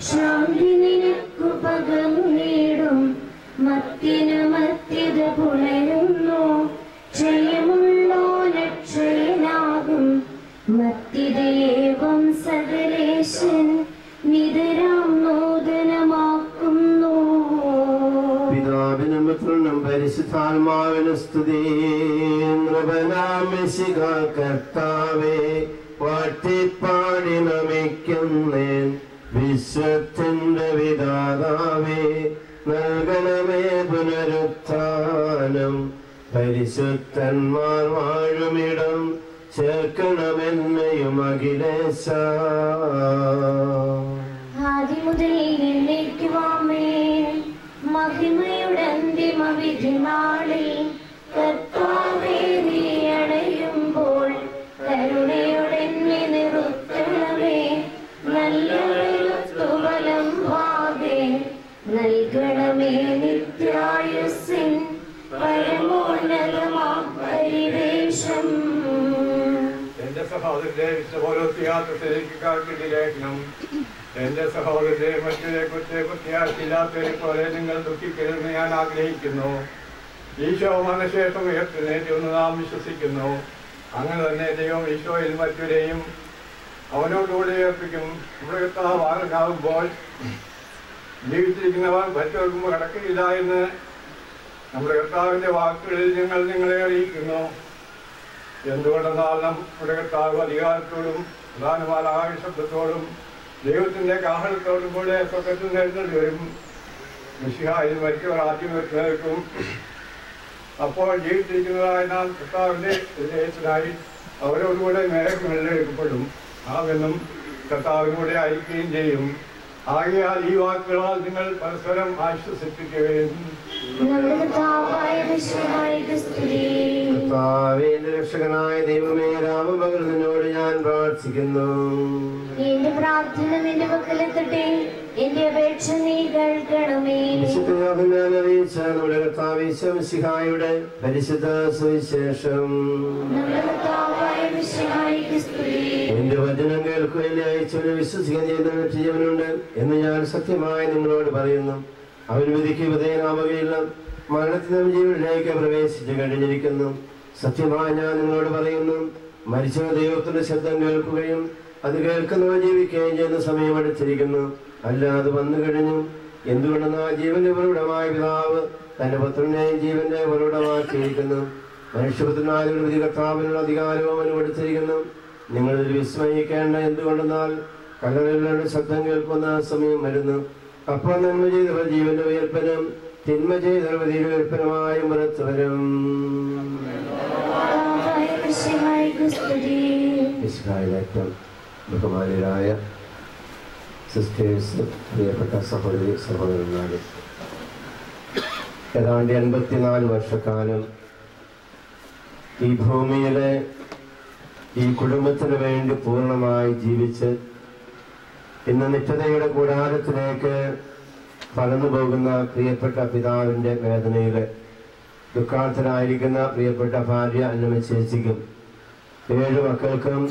ശാന്തി നിനക്കു പകർന്നിടും. ഏവം സകലേശൻ നിതരാം നൂതനമാക്കുന്നു. പിതാവിനും പുത്രനും പരിശുദ്ധാത്മാവിനും സ്തുതി. നൃപനാം മിശിഹ കർത്താവേ, വാഴ്ത്തിപ്പാടി നമിക്കുന്നേൻ. വിശ്വത്തിന്റെ വിധാതാവേ, നൽകണമേ പുനരുത്ഥാനം. പരിശുദ്ധന്മാർ വാഴുമിടം ചേർക്കണമെന്നെയും അഖിലേശ. ആദിമുതൽ എന്നേക്കുമാമേൻ. മഹിമയുടെ അന്തിമ വിധി നാളിൽ കർത്താവേ നീ അണയുമ്പോൾ കരുണയോടെ എന്നെ നിർത്തണമേ. നല്ല വെളുത്തുബലം ഭാഗേ നൽകണമേ നിത്യായുസ്സിൻ പരമോന്നതമാം പരിവേഷം. എന്റെ സഹോദരന്റെ വിശ്വപോലോത്യാത്മത്തിലേക്ക് ലേഖനം. എന്റെ സഹോദരന്റെ മറ്റൊരു കുറ്റയാത്തില്ലാത്തവരെ പോലെ നിങ്ങൾ ദുഃഖിക്കരുതെന്ന് ഞാൻ ആഗ്രഹിക്കുന്നു. ഈശോ മരണശേഷം ഉയർത്തെഴുന്നേറ്റുവെന്ന് നാം വിശ്വസിക്കുന്നു. അങ്ങനെ തന്നെ ദൈവം ഈശോയിൽ മറ്റൊരെയും അവനോടുകൂടി ഉയർപ്പിക്കും. നമ്മുടെ കർത്താവ് ആകുമ്പോൾ ജീവിച്ചിരിക്കുന്നവർ മറ്റവർക്കും കടക്കില്ല എന്ന് നമ്മുടെ കർത്താവിന്റെ വാക്കുകളിൽ ഞങ്ങൾ നിങ്ങളെ അറിയിക്കുന്നു. എന്തുകൊണ്ടെന്നാൽ നമ്മുടെ കർത്താവ് അധികാരത്തോടും പ്രധാനമായ ആയുശബ്ദത്തോടും ദൈവത്തിന്റെ കാഹളത്തോടും കൂടെ സ്വർഗ്ഗത്തിൽ എഴുന്നേറ്റ് വരും. മിശിഹായിൽ മരിച്ചവർ ആദ്യം നിൽക്കും. അപ്പോൾ ജീവിച്ചിരിക്കുന്നതായ നാം കർത്താവിന്റെ വിജയത്തിനായി അവരോടുകൂടെ മേഘങ്ങളിൽ എടുക്കപ്പെടും. ആവെന്നും കർത്താവിനൂടെ ആയിരിക്കുകയും ചെയ്യും. ആകയാൽ ഈ വാക്കുകളാൽ നിങ്ങൾ പരസ്പരം ആശ്വസിപ്പിക്കുകയും. രക്ഷകനായ ദൈവമേ, രാമപകൽ നിന്നോട് ഞാൻ പ്രാർത്ഥിക്കുന്നു. എന്റെ പ്രാർത്ഥന നിന്റെ പക്കലെത്തട്ടെ. എന്റെ അപേക്ഷ നീ കേൾക്കണമേ. അറിയിച്ച നമ്മുടെ കർത്താവ് ഈശോ മിശിഹായുടെ പരിശുദ്ധ സുവിശേഷം. എന്റെ വചനം കേൾക്കുകയും അയച്ചവനെ വിശ്വസിക്കാൻ ചെയ്യുന്ന ജീവനുണ്ട് എന്ന് ഞാൻ സത്യമായി നിങ്ങളോട് പറയുന്നു. അവൻ വിധിക്ക് വിധേയനാവുകയില്ല, മരണത്തിനും ജീവനിലേക്ക് പ്രവേശിച്ചു കഴിഞ്ഞിരിക്കുന്നു. സത്യമായി ഞാൻ നിങ്ങളോട് പറയുന്നു, മരിച്ച ദൈവത്തിന്റെ ശബ്ദം കേൾക്കുകയും അത് കേൾക്കുന്നവർ ജീവിക്കുകയും ചെയ്യുന്ന സമയം അടുത്തിരിക്കുന്നു. അല്ല, അത് വന്നു കഴിഞ്ഞു. എന്തുകൊണ്ടെന്നാൽ ജീവന്റെ ഉറവിടമായ പിതാവ് തന്റെ പുത്രനെയും ജീവന്റെ ഉറവിടമാക്കിയിരിക്കുന്നു. മനുഷ്യപുത്രനായ വിധി കർത്താവിനുള്ള അധികാരവും അവന് കൊടുത്തിരിക്കുന്നു. നിങ്ങളിത് വിസ്മയിക്കേണ്ട. എന്തുകൊണ്ടെന്നാൽ കല്ലറകളുടെ ശബ്ദം കേൾക്കുന്ന സമയം വരുന്നു. അപ്പോൾ നന്മ ചെയ്തവർ ജീവന്റെ ഉയർപ്പനും തിന്മ ചെയ്തവർ വിധിയുടെ ഉയർപ്പനുമായും പുറത്തു വരും. ബഹുമാനരായ സിസ്റ്റേഴ്സ്, പ്രിയപ്പെട്ട സഹോദരി സഹോദരന്മാരെ, ഏതാണ്ട് 84 വർഷക്കാലം ഈ ഭൂമിയിലെ ഈ കുടുംബത്തിന് വേണ്ടി പൂർണ്ണമായി ജീവിച്ച് ഇന്ന് നിത്യതയുടെ കൂടാരത്തിലേക്ക് കടന്നു പോകുന്ന പ്രിയപ്പെട്ട പിതാവിന്റെ വേദനയില് ദുഃഖാർത്ഥരായിരിക്കുന്ന പ്രിയപ്പെട്ട ഭാര്യ അന്നമ്മ ചേച്ചിക്കും 7 മക്കൾക്കും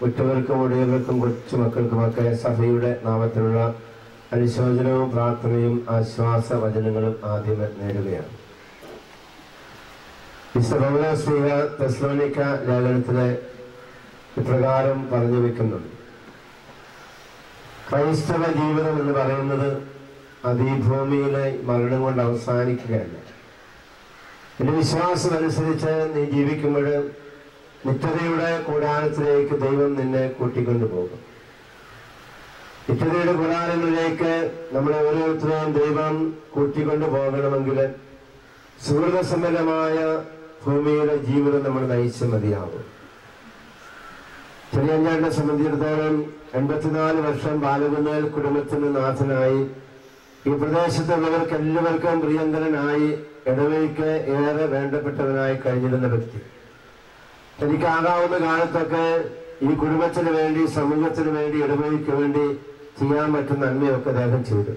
ഉറ്റവർക്കും ഉടയവർക്കും കൊച്ചുമക്കൾക്കുമൊക്കെ സഭയുടെ നാമത്തിലുള്ള അനുശോചനവും പ്രാർത്ഥനയും ആശ്വാസ വചനങ്ങളും ആദ്യമേ നേടുകയാണ്. വിശുദ്ധ പൗലോസ് തെസ്സലോനിക്ക ലേഖനത്തിലെ ഇപ്രകാരം പറഞ്ഞു വെക്കുന്നുണ്ട്: ക്രൈസ്തവ ജീവിതം എന്ന് പറയുന്നത് അത് ഈ ഭൂമിയിലെ മരണം കൊണ്ട് അവസാനിക്കുകയല്ല. എന്റെ വിശ്വാസം അനുസരിച്ച് നീ ജീവിക്കുമ്പോൾ നിത്യതയുടെ കൂടാരത്തിലേക്ക് ദൈവം നിന്നെ കൂട്ടിക്കൊണ്ടുപോകും. നിത്യതയുടെ കൂടാരങ്ങളിലേക്ക് നമ്മളെ ഓരോരുത്തരെയും ദൈവം കൂട്ടിക്കൊണ്ടു പോകണമെങ്കിൽ സുഹൃതസമ്പന്നമായ ഭൂമിയിലെ ജീവിതം നമ്മൾ നയിച്ച് മതിയാവും. ചെറിയഞ്ഞാടിനെ സംബന്ധിച്ചിടത്തോളം 84 വർഷം ബാലകുന്നേൽ കുടുംബത്തിന് നാഥനായി ഈ പ്രദേശത്തുള്ളവർക്ക് എല്ലാവർക്കും പ്രിയങ്കരനായി ഇടവഴിക്ക് ഏറെ വേണ്ടപ്പെട്ടവനായി കഴിഞ്ഞിരുന്ന വ്യക്തി. തനിക്കാകാവുന്ന കാലത്തൊക്കെ ഈ കുടുംബത്തിന് വേണ്ടി, സമൂഹത്തിന് വേണ്ടി, ഇടവഴിക്ക് വേണ്ടി ചെയ്യാൻ പറ്റുന്ന നന്മയൊക്കെ അദ്ദേഹം ചെയ്തു.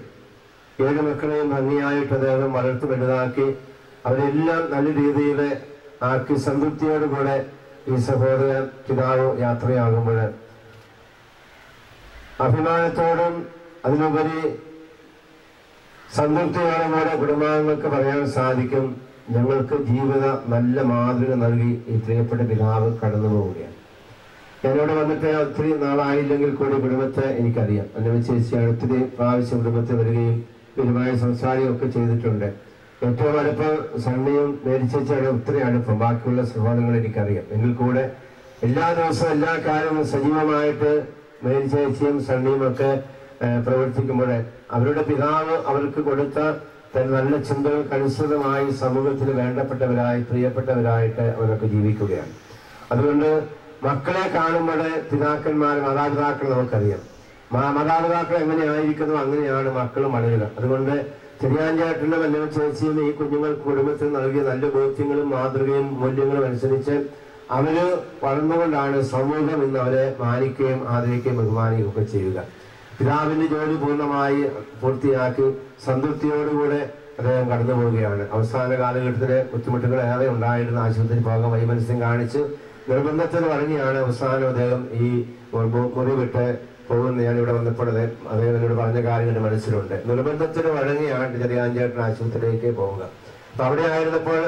7 മക്കളെയും ഭംഗിയായിട്ട് അദ്ദേഹം വളർത്തി വലുതാക്കി അവരെല്ലാം നല്ല രീതിയിൽ ആക്കി സംതൃപ്തിയോടുകൂടെ ഈ സഹോദരൻ പിതാവ് യാത്രയാകുമ്പോൾ അഭിമാനത്തോടും അതിനുപരി സംതൃപ്തിയോടും കൂടെ കുടുംബാംഗങ്ങൾക്ക് പറയാൻ സാധിക്കും, ഞങ്ങൾക്ക് ജീവിത നല്ല മാതൃക നൽകി ഈ പ്രിയപ്പെട്ട പിതാവ് കടന്നു പോവുകയാണ്. എന്നോട് വന്നിട്ട് ഒത്തിരി നാളായില്ലെങ്കിൽ കൂടി കുടുംബത്തെ എനിക്കറിയാം. എൻ്റെ ചേച്ചിയാണ് ഒത്തിരി പ്രാവശ്യം കുടുംബത്തിൽ വരികയും വിരുമായി സംസാരിക്കുകയും ഒക്കെ ചെയ്തിട്ടുണ്ട്. ഏറ്റവും അടുപ്പം സണ്ണിയും മേരി ചേച്ചിയാണ് ഒത്തിരി അടുപ്പം. ബാക്കിയുള്ള സഹോദരങ്ങൾ എനിക്കറിയാം. എങ്കിൽ കൂടെ എല്ലാ ദിവസവും എല്ലാ കാര്യവും സജീവമായിട്ട് മേരി ചേച്ചിയും സണ്ണിയും ഒക്കെ പ്രവർത്തിക്കുമ്പോൾ അവരുടെ പിതാവ് അവർക്ക് കൊടുത്ത നല്ല ചിന്തകൾക്ക് അനുസൃതമായി സമൂഹത്തിൽ വേണ്ടപ്പെട്ടവരായി പ്രിയപ്പെട്ടവരായിട്ട് അവരൊക്കെ ജീവിക്കുകയാണ്. അതുകൊണ്ട് മക്കളെ കാണുമ്പോൾ പിതാക്കന്മാർ മാതാപിതാക്കൾ നമുക്കറിയാം. മാതാപിതാക്കൾ എങ്ങനെയായിരിക്കുന്നു അങ്ങനെയാണ് മക്കളും വളരുക. അതുകൊണ്ട് ചെറിയാഞ്ചേട്ടന്റെ വല്ല ചേച്ചിയും ഈ കുഞ്ഞുങ്ങൾക്ക് കുടുംബത്തിൽ നൽകിയ നല്ല ബോധ്യങ്ങളും മാതൃകയും മൂല്യങ്ങളും അനുസരിച്ച് അവര് വളർന്നുകൊണ്ടാണ് സമൂഹം ഇന്ന് അവരെ മാനിക്കുകയും ആദരിക്കുകയും ബഹുമാനിക്കുകയും ഒക്കെ ചെയ്യുക. പിതാവിന്റെ ജോലി പൂർണ്ണമായി പൂർത്തിയാക്കി സംതൃപ്തിയോടുകൂടെ അദ്ദേഹം കടന്നു പോവുകയാണ്. അവസാന കാലഘട്ടത്തിലെ ബുദ്ധിമുട്ടുകൾ ഏറെ ഉണ്ടായിരുന്ന ആശുപത്രി പോകാൻ വൈമനസ്യം കാണിച്ച് നിർബന്ധത്തിന് വഴങ്ങിയാണ് അവസാനം അദ്ദേഹം ഈ മുറി വിട്ട് പോകുന്ന. ഞാൻ ഇവിടെ വന്നപ്പോൾ അദ്ദേഹം എന്നോട് പറഞ്ഞ കാര്യം എൻ്റെ മനസ്സിലുണ്ട്. നിർബന്ധത്തിന് വഴങ്ങിയാണ് ചെറിയാഞ്ചേട്ടൻ ആശുപത്രിയിലേക്ക് പോവുക. അപ്പൊ അവിടെ ആയിരുന്നപ്പോൾ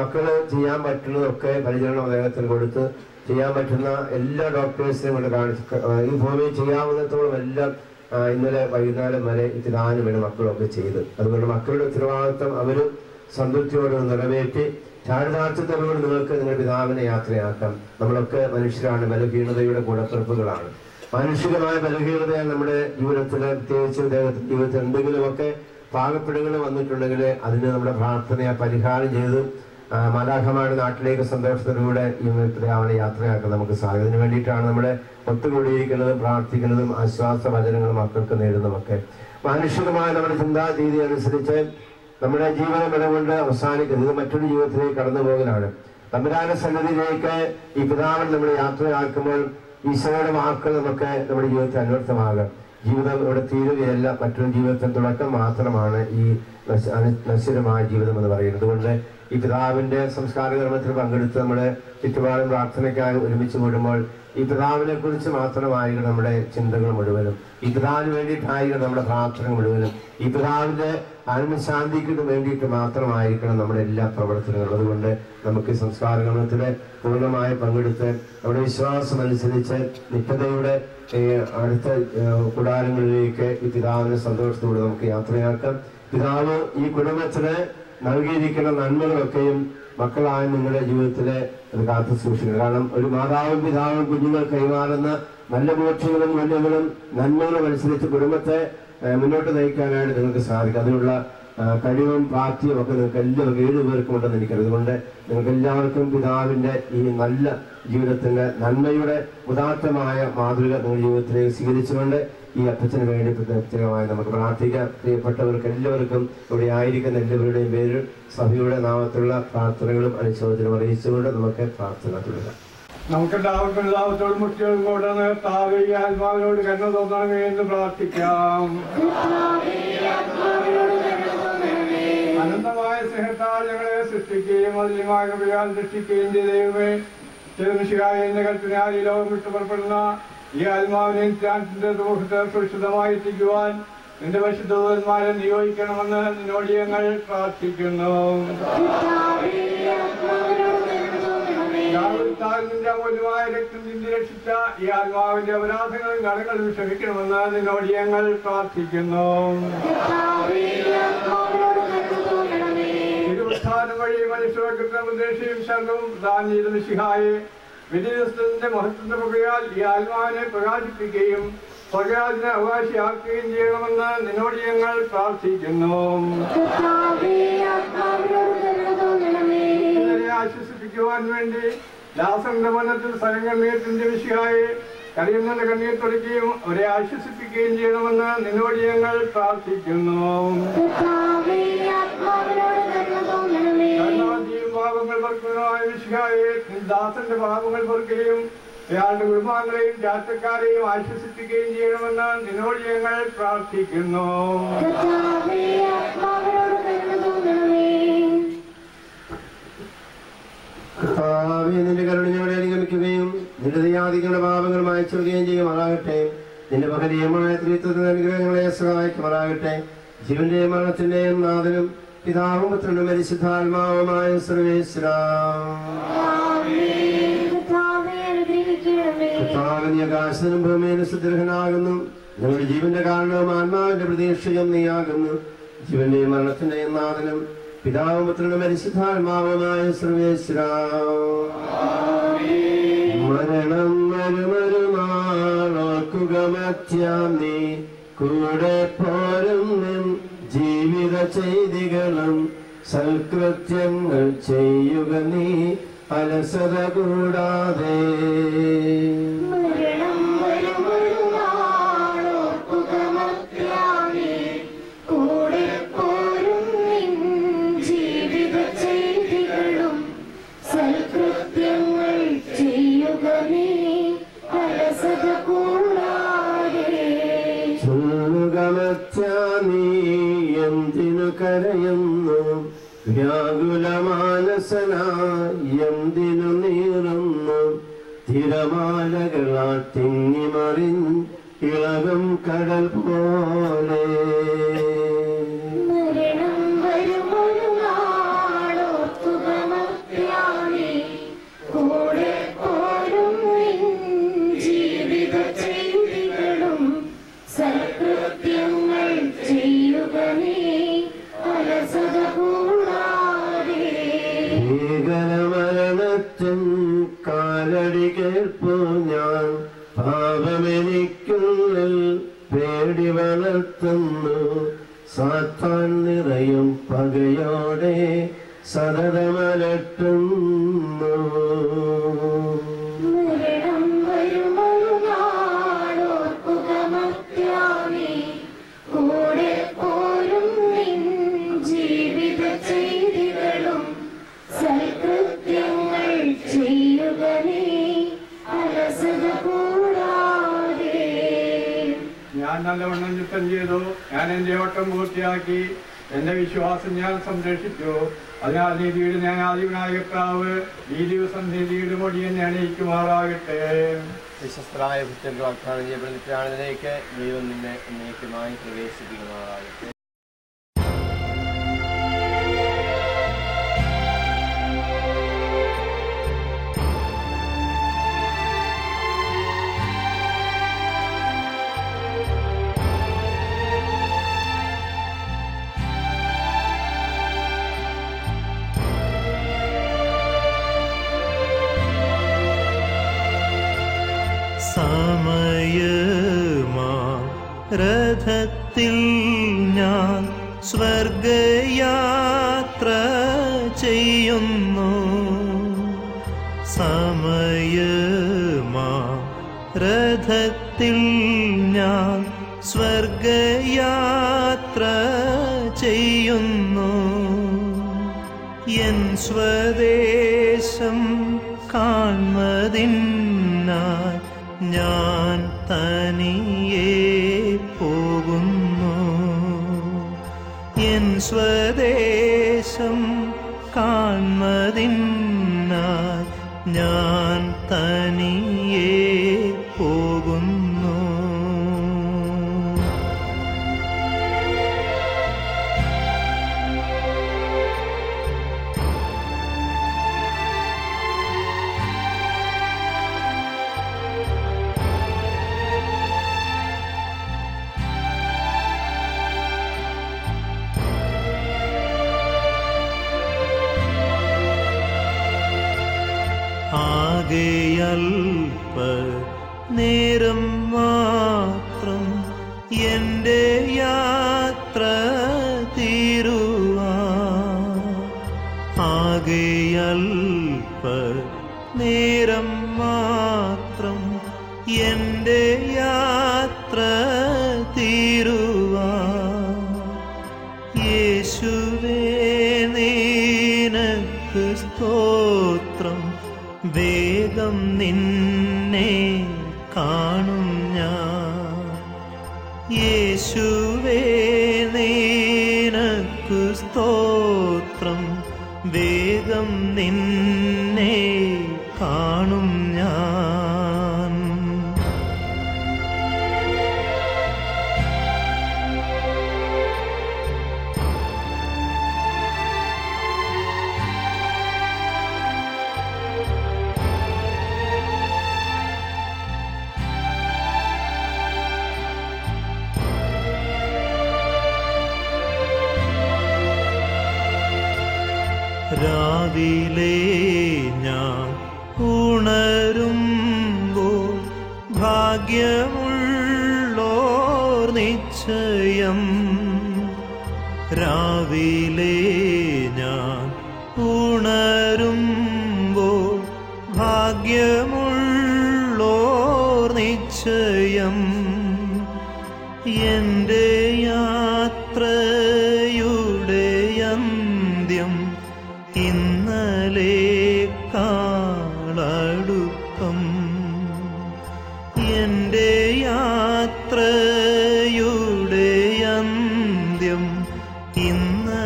മക്കള് ചെയ്യാൻ പറ്റുന്നതൊക്കെ പരിചരണം അദ്ദേഹത്തിന് കൊടുത്ത് ചെയ്യാൻ പറ്റുന്ന എല്ലാ ഡോക്ടേഴ്സിനെയും കൊണ്ട് കാണിച്ച് ഈ ഭൂമിയിൽ ചെയ്യാവുന്നത്തോളം എല്ലാം ഇന്നലെ വൈകുന്നേരം വരെ ഇത്തിരാനുമാണ് മക്കളൊക്കെ ചെയ്ത്. അതുകൊണ്ട് മക്കളുടെ ഉത്തരവാദിത്വം അവര് സംതൃപ്തിയോട് നിറവേറ്റി ചാരിതാർത്ഥ്യത്തോടുകൂടി നിങ്ങൾക്ക് നിങ്ങളുടെ പിതാവിനെ യാത്രയാക്കാം. നമ്മളൊക്കെ മനുഷ്യരാണ്, ബലഹീനതയുടെ കൂടപ്പിറപ്പുകളാണ്. മാനുഷികമായ ബലഹീനതയാണ് നമ്മുടെ ജീവിതത്തിൽ, പ്രത്യേകിച്ച് ജീവിതത്തിൽ എന്തെങ്കിലുമൊക്കെ പാകപ്പെടുകൾ വന്നിട്ടുണ്ടെങ്കിൽ അതിന് നമ്മുടെ പ്രാർത്ഥനയെ പരിഹാരം ചെയ്ത് മാലാഖമാരുടെ നാട്ടിലേക്ക് സന്തോഷത്തിലൂടെ ഈ പിതാവിനെ യാത്രയാക്കാൻ നമുക്ക് സാധിക്കും. അതിനു വേണ്ടിയിട്ടാണ് നമ്മുടെ ഒത്തുകൂടിയിരിക്കുന്നതും പ്രാർത്ഥിക്കുന്നതും ആശ്വാസ വചനങ്ങളും മക്കൾക്ക് നേടുന്നതുമൊക്കെ. മാനുഷികമായ നമ്മുടെ ചിന്താ രീതി അനുസരിച്ച് നമ്മുടെ ജീവിതം കൊണ്ട് അവസാനിക്കുന്നത് ഇത് മറ്റൊരു ജീവിതത്തിലേക്ക് കടന്നു പോകലാണ്. തമ്പുരാന്റെ സന്നിധിയിലേക്ക് ഈ പിതാവിനെ നമ്മൾ യാത്രയാക്കുമ്പോൾ ഈശോയുടെ വാക്കുകൾ നമുക്ക് നമ്മുടെ ജീവിതത്തിൽ അന്വർത്ഥമാകാം. ജീവിതം ഇവിടെ തീരുകയല്ല, മറ്റൊരു ജീവിതത്തിൽ തുടക്കം മാത്രമാണ് ഈ നശ്വരമായ ജീവിതം എന്ന് പറയുന്നത്. അതുകൊണ്ട് ഈ പിതാവിന്റെ സംസ്കാര കർമ്മത്തിൽ പങ്കെടുത്ത് നമ്മുടെ ചുറ്റുപാടും പ്രാർത്ഥനയ്ക്കായി ഒരുമിച്ച് കൂടുമ്പോൾ ഈ പിതാവിനെ കുറിച്ച് മാത്രമായിരിക്കണം നമ്മുടെ ചിന്തകൾ മുഴുവനും, ഈ പിതാവിന് വേണ്ടിയിട്ടായിരിക്കണം നമ്മുടെ പ്രാർത്ഥന മുഴുവനും, ഈ പിതാവിന്റെ ആത്മശാന്തിക്ക് വേണ്ടിയിട്ട് മാത്രമായിരിക്കണം നമ്മുടെ എല്ലാ പ്രവർത്തനങ്ങളും. അതുകൊണ്ട് നമുക്ക് സംസ്കാര കർമ്മത്തിൽ പൂർണ്ണമായി പങ്കെടുത്ത് നമ്മുടെ വിശ്വാസം അനുസരിച്ച് നിത്യതയുടെ അടുത്ത കൂടാരങ്ങളിലേക്ക് ഈ പിതാവിന്റെ സന്തോഷത്തോടെ നമുക്ക് യാത്രയാക്കാം. പിതാവ് ഈ കുടുംബത്തിന് നൽകിയിരിക്കുന്ന നന്മകളൊക്കെയും മക്കളായ നിങ്ങളുടെ ജീവിതത്തിലെ അത് കാത്തു സൂക്ഷിക്കണം. കാരണം ഒരു മാതാവും പിതാവും കുഞ്ഞുങ്ങൾ കൈമാറുന്ന നല്ല ബോധ്യങ്ങളും മൂല്യങ്ങളും നന്മകളും അനുസരിച്ച് കുടുംബത്തെ മുന്നോട്ട് നയിക്കാനായിട്ട് നിങ്ങൾക്ക് സാധിക്കും. അതിനുള്ള കഴിവും പ്രാപ്തിയും ഒക്കെ നിങ്ങൾക്ക് എല്ലാവർക്കും 7 പേർക്കും ഉണ്ടെന്ന് എനിക്കറിയാം. അതുകൊണ്ട് നിങ്ങൾക്ക് എല്ലാവർക്കും പിതാവിന്റെ ഈ നല്ല ജീവിതത്തിന്റെ നന്മയുടെ ഉദാത്തമായ മാതൃക നിങ്ങളുടെ ജീവിതത്തിലേക്ക് സ്വീകരിച്ചുകൊണ്ട് ഈ അപ്പച്ചന് വേണ്ടി പ്രത്യേകമായി നമുക്ക് പ്രാർത്ഥിക്കാം. പ്രിയപ്പെട്ടവർക്ക് എല്ലാവർക്കും ഇവിടെ ആയിരിക്കുന്ന എല്ലാവരുടെയും പേരിൽ സഭയുടെ നാമത്തിലുള്ള പ്രാർത്ഥനകളും അനുശോചനവും അറിയിച്ചുകൊണ്ട് നമുക്ക് പ്രാർത്ഥന തുടരാം. നമുക്കെല്ലാവർക്കും എല്ലാവരോടും മുട്ടികളും കൊണ്ടുവന്ന് താവി ആത്മാവിനോട് കരുണ തോന്നണമേ എന്ന് പ്രാർത്ഥിക്കാം. അനന്തമായ സ്നേഹത്താൽ ഞങ്ങളെ സൃഷ്ടിക്കുകയും അതിലുമായ കൃപയാൽ രക്ഷിക്കുകയും ചെയ്തേ ചെറുശിയായ എന്ന കൽപ്പനയാൽ ഈ ലോകം വിട്ടു പുറപ്പെടുന്ന ഈ ആത്മാവിനെ ധ്യാനത്തിന്റെ ദോഷത്തെ സുരക്ഷിതമായി എത്തിക്കുവാൻ നിന്റെ പരിശുദ്ധന്മാരെ നിയോഗിക്കണമെന്ന് നിന്നോട് ഞങ്ങൾ പ്രാർത്ഥിക്കുന്നു. നിന്റെ അമൂല്യമായ രക്തം ചിന്തി രക്ഷിച്ച ഈ ആത്മാവിന്റെ അപരാധങ്ങളും കടങ്ങളും ക്ഷമിക്കണമെന്ന് നിന്നോട് ഞങ്ങൾ പ്രാർത്ഥിക്കുന്നു. തിരുവസ്ഥാനം വഴി മനുഷ്യവർഗത്തിന്റെ പ്രതീക്ഷയും ശരണവും പ്രദാനം ചെയ്ത മിശിഹായെ വിധിയുടെ മഹത്വത്തിന്റെ കൃപയാൽ ഈ ആത്മാവിനെ പ്രകാശിപ്പിക്കുകയും സ്വകാര്യത്തിന് അവകാശിയാക്കുകയും ചെയ്യണമെന്ന് നിന്നോട് ഞങ്ങൾ പ്രാർത്ഥിക്കുന്നു. ആശ്വസിപ്പിക്കുവാൻ വേണ്ടി ദാസന്റെ മനത്തിൽ സ്വയംകണ്ണീരത്തിന്റെ വിഷയായി കരയുന്നതിന്റെ കണ്ണീർ തുടയ്ക്കുകയും അവരെ ആശ്വസിപ്പിക്കുകയും ചെയ്യണമെന്ന് നിന്നോട് ഞങ്ങൾ പ്രാർത്ഥിക്കുന്നു. പാപങ്ങൾ പൊറുക്കുന്നതായ വിഷയായി ദാസന്റെ പാപങ്ങൾ പൊറുക്കുകയും അയാളുടെ കുടുംബാംഗങ്ങളെയും ജാത്തക്കാരെയും ആശ്വസിപ്പിക്കുകയും ചെയ്യണമെന്ന് നിന്നോട് ഞങ്ങൾ പ്രാർത്ഥിക്കുന്നു. നിന്റെ കരുണ ഞങ്ങളെ അനുഗമിക്കുകയും നിന്റെ ദയാദികളുടെ പാപങ്ങൾ മായ്ച്ചുകയും ചെയ്യുമാറാകട്ടെ. നിന്റെ മഹനീയമായ ത്രിത്വത്തിന്റെ അനുഗ്രഹങ്ങളെ സഹായിക്കുമാറാകട്ടെ. ജീവന്റെയും മരണത്തിന്റെയും നാഥനും പിതാവും പുത്രനും പരിശുദ്ധാത്മാവുമായ സർവേശ്വര ചെയ്യണമേ. കർത്താവിന്റെ ആകാശത്തിനും ഭൂമിയിലും സുദൃഢനാകുന്നു. ഞങ്ങളുടെ ജീവന്റെ കാരണവും ആത്മാവിന്റെ പ്രതീക്ഷയും നീയാകുന്നു. ജീവന്റെയും മരണത്തിന്റെയും നാഥനും പിതാവും പുത്രനും പരിശുദ്ധാത്മാവുമായ സർവേശ്വരാ. മരണം വരുമരുമാളോക്കുക മത്യാം നീ കൂടെ പോരും നിൻ ജീവിത ചെയ്തികളും സൽകൃത്യങ്ങൾ ചെയ്യുക നീ അലസത കൂടാതെ. മരണം വരുമൊരു നാളോർക്കുക മർത്യാനേ, കൂടെ പോരും നിൻ ജീവിത ചെയ്തികളും സൽകൃത്യങ്ങൾ ചെയ്യുക നീ അലസത കൂടാതെ. നീ എന്തിനു കരയുന്നു, വ്യാകുലമാനസനായി എന്തിനു നീറുന്നു. തിരമാലകളാ തിങ്ങിമറിഞ്ഞ് ഇളകും കടൽ പോലെ. മരണം വരുമൊരു നാളോർക്കുക മർത്യാനേ, കൂടെ പോരും നിൻ ജീവിത ചെയ്തികളും സൽകൃത്യങ്ങൾ ചെയ്യുക നീ അലസത കൂടാതെ. ഭീകരമരണത്തിൻ കാലടി കേൾപ്പു ഞാൻ, പാപമെനിക്കുള്ളിൽ പേടി വളർത്തുന്നു. സാത്താൻ നിറയും പകയോടെ സതതമലട്ടുന്നു. മരണം വരുമൊരു നാളോർക്കുക മർത്യാനേ, കൂടെ പോരും നിൻ ജീവിത ചെയ്തികളും സൽകൃത്യങ്ങൾ ചെയ്യുക നീ അലസത കൂടാതെ. ഞാൻ നല്ലവണ്ണം യുദ്ധം ചെയ്തു, ഞാൻ എന്റെ ഓട്ടം പൂർത്തിയാക്കി, എന്റെ വിശ്വാസം ഞാൻ സംരക്ഷിച്ചു. അതിനാൽ നീതിയുടെ ന്യായാധിപനായ കർത്താവ് ഈ ദിവസം നീതിയുടെ മൊഴി എന്നെ അണിയിക്കുമാറാകട്ടെ. വിശ്വസ്തരായ ഭക്തർക്ക് വാഗ്ദാനം ചെയ്യപ്പെടുന്നതിലേക്ക് ദൈവം നിന്നെ എന്നേക്കുമായി പ്രവേശിപ്പിക്കുമാറാകട്ടെ. സമയമാ രഥത്തിൽ ഞാൻ സ്വർഗയാത്ര ചെയ്യുന്നു. സമയമാ രഥത്തിൽ ഞാൻ സ്വർഗയാത്ര ചെയ്യുന്നു. എൻ സ്വദേശം കാൺമതിനായി ഞാൻ തനിയെ പോകുന്നു. എൻ സ്വദേശം കാൺമതിനായി ഞാൻ തനിയെ പോകുന്നു. ആകെയൽപ നേരം മാത്രം എൻ്റെ യാത്ര തീരുവാൻ. ആകെയൽപ നേരം മാത്രം എൻ്റെ യാത്ര തീരുവാൻ. യേശുവേ നിനക്ക് സ്തോത്രം, വേഗം നിന്നെ കാണും ഞാൻ. യേശുവേ നിനക്ക് സ്തോത്രം, വേഗം നിന്നെ കാണും ഞാൻ. രാവിലെ ഞാൻ ഉണരുമ്പോൾ ഭാഗ്യമുള്ളോർ നിശ്ചയം. രാവിലെ ഞാൻ ഉണരുമ്പോൾ ഭാഗ്യമുള്ളോർ നിശ്ചയം. എൻ്റെ യാത്രയുടെ അന്ത്യം ഇന്നലേക്കാളടുപ്പം. എൻ്റെ യാത്രയുടെ അന്ത്യം ഇന്നലേക്കാളടുപ്പം.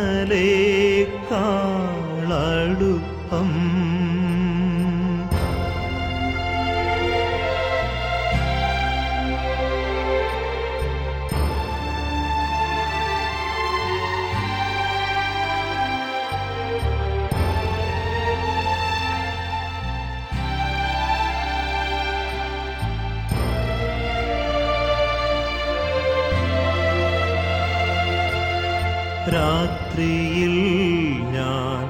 രാത്രിയിൽ ഞാൻ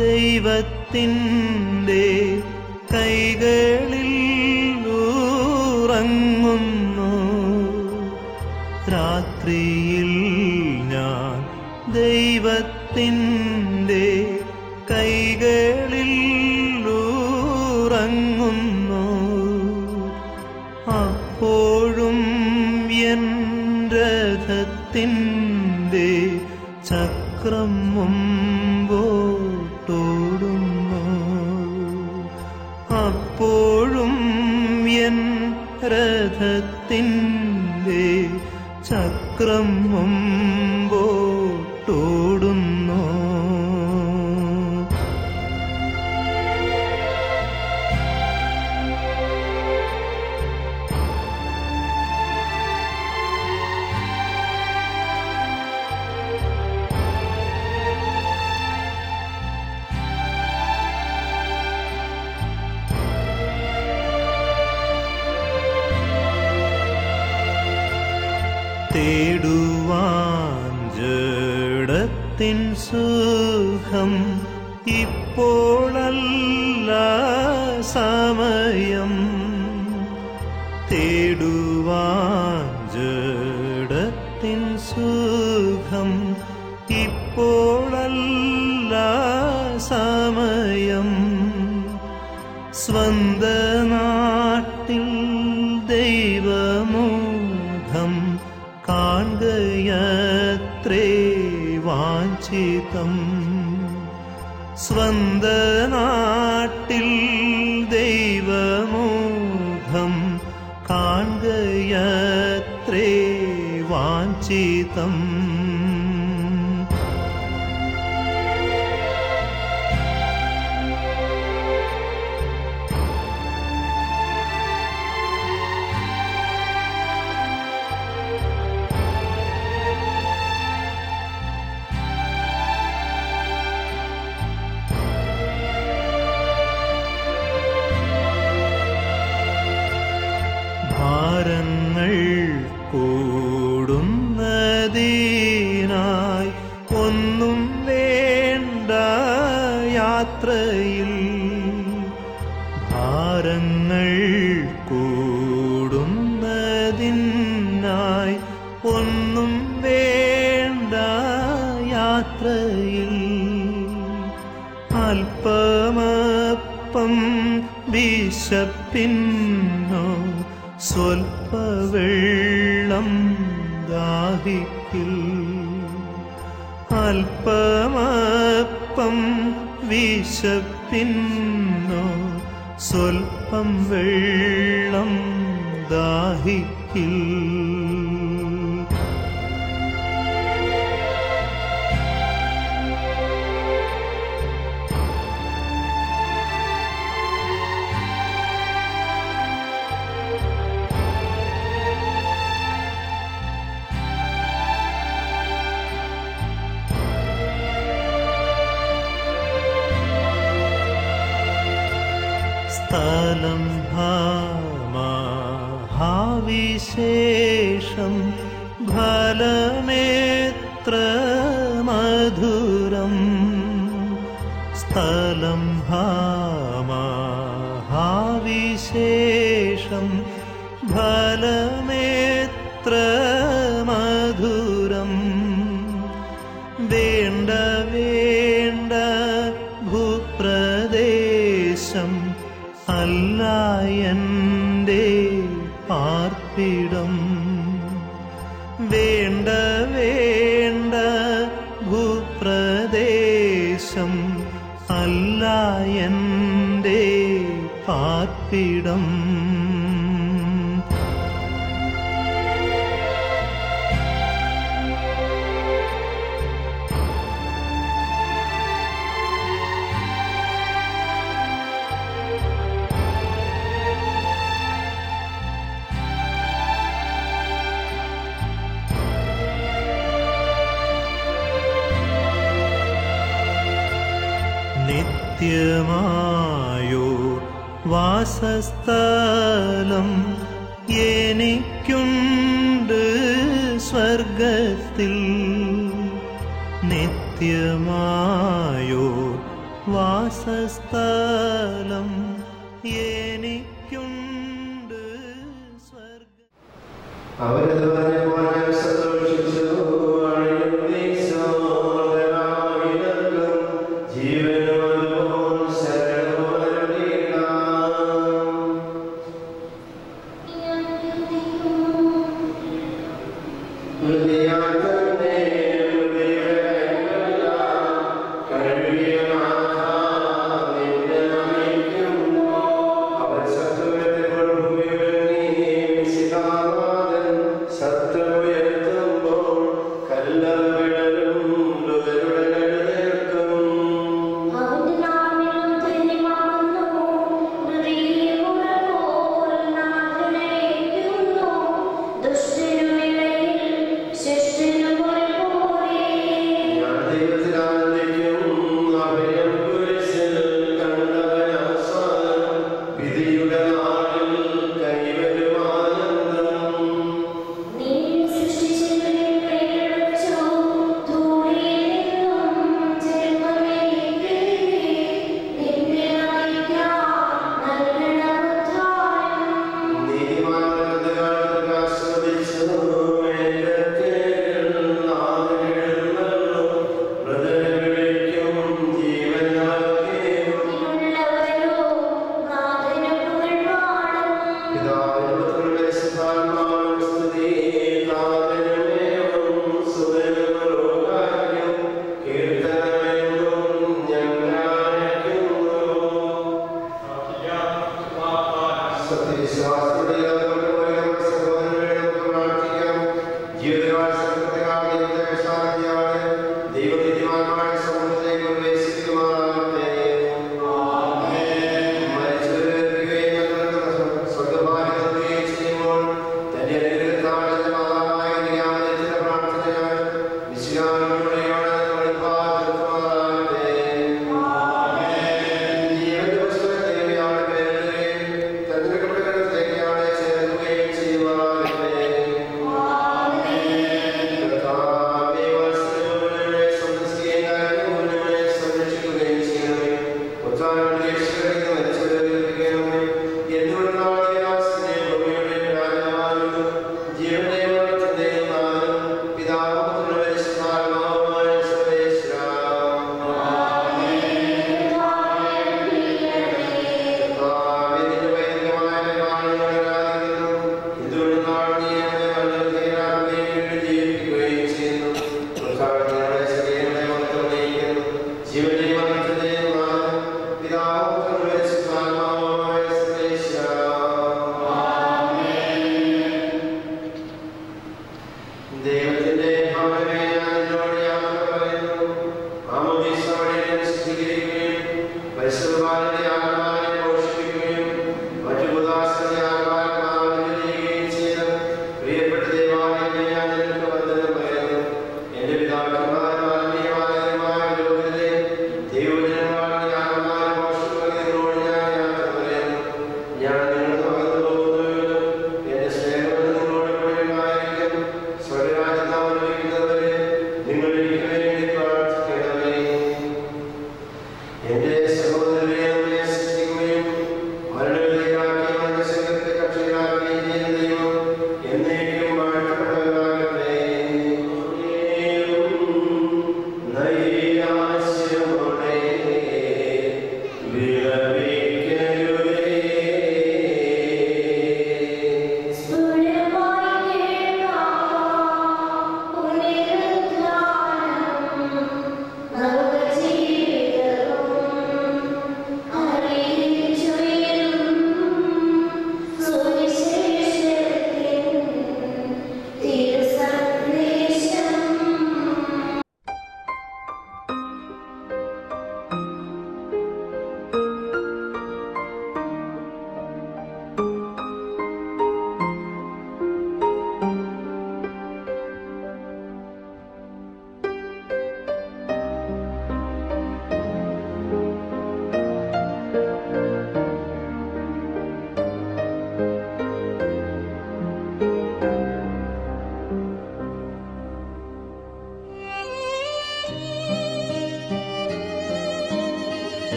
ദൈവത്തിൻ്റെ കൈകളിൽ ഉറങ്ങുന്നു. രാത്രിയിൽ ഞാൻ ദൈവത്തിൻ്റെ കൈകളിൽ ഉറങ്ങുന്നു. അപ്പോഴും എൻ രഥത്തിൻ്റെ ചക്രം മുമ്പോട്ടോടുന്നു. അപ്പോഴും എൻ രഥത്തിൻ്റെ ചക്രം മുമ്പോട്ടോടുന്നു. തേടുവാൻ ജഡത്തിൻ സുഖം ഇപ്പോഴല്ല സമയം. തേടുവാൻ ജഡത്തിൻ സുഖം ഇപ്പോഴല്ല സമയം. സ്വന്ത നാട്ടിൽ ദൈവമുഖം കാൺകയത്രേ വാഞ്ചിതം. സ്വന്ത നാട്ടിൽ ദൈവമുഖം കാൺകയത്രേ വാഞ്ചിതം. ഭാരങ്ങൾ കൂടുന്നതിനായി ഒന്നും വേണ്ട യാത്രയിൽ. ഭാരങ്ങൾ കൂടുന്നതിനായി ഒന്നും വേണ്ട യാത്രയിൽ. അല്പമപ്പം വിശപ്പിന്നോ സ്വൽപ്പ വെള്ളം ദാഹിക്കിൽ. അല്പമപ്പം വിശപ്പിന്നോ സ്വൽപ്പം വെള്ളം ദാഹിക്കിൽ. സ്ഥലം മഹാവിശേഷം ഫലമേത്ര മധുരം. ഫലം ഹാവിശേഷം ഫലമേത്ര മധുരം. വേണ്ട വേണ്ട ഭൂപ്രദേശം അല്ല എൻ്റെ പാർപ്പിടം. വേണ്ട വേണ്ട ഭൂപ്രദേശം അല്ല എൻ്റെ പാർപ്പിടം. നിത്യമായോ വാസസ്ഥലം എനിക്കുണ്ട് സ്വർഗത്തിൽ. നിത്യമായോ വാസസ്ഥലം എനിക്കുണ്ട് സ്വർഗത്തിൽ. അവരത് പറഞ്ഞപ്പോൾ ഞാൻ സന്തോഷിച്ചു. ശേഷം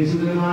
Amen.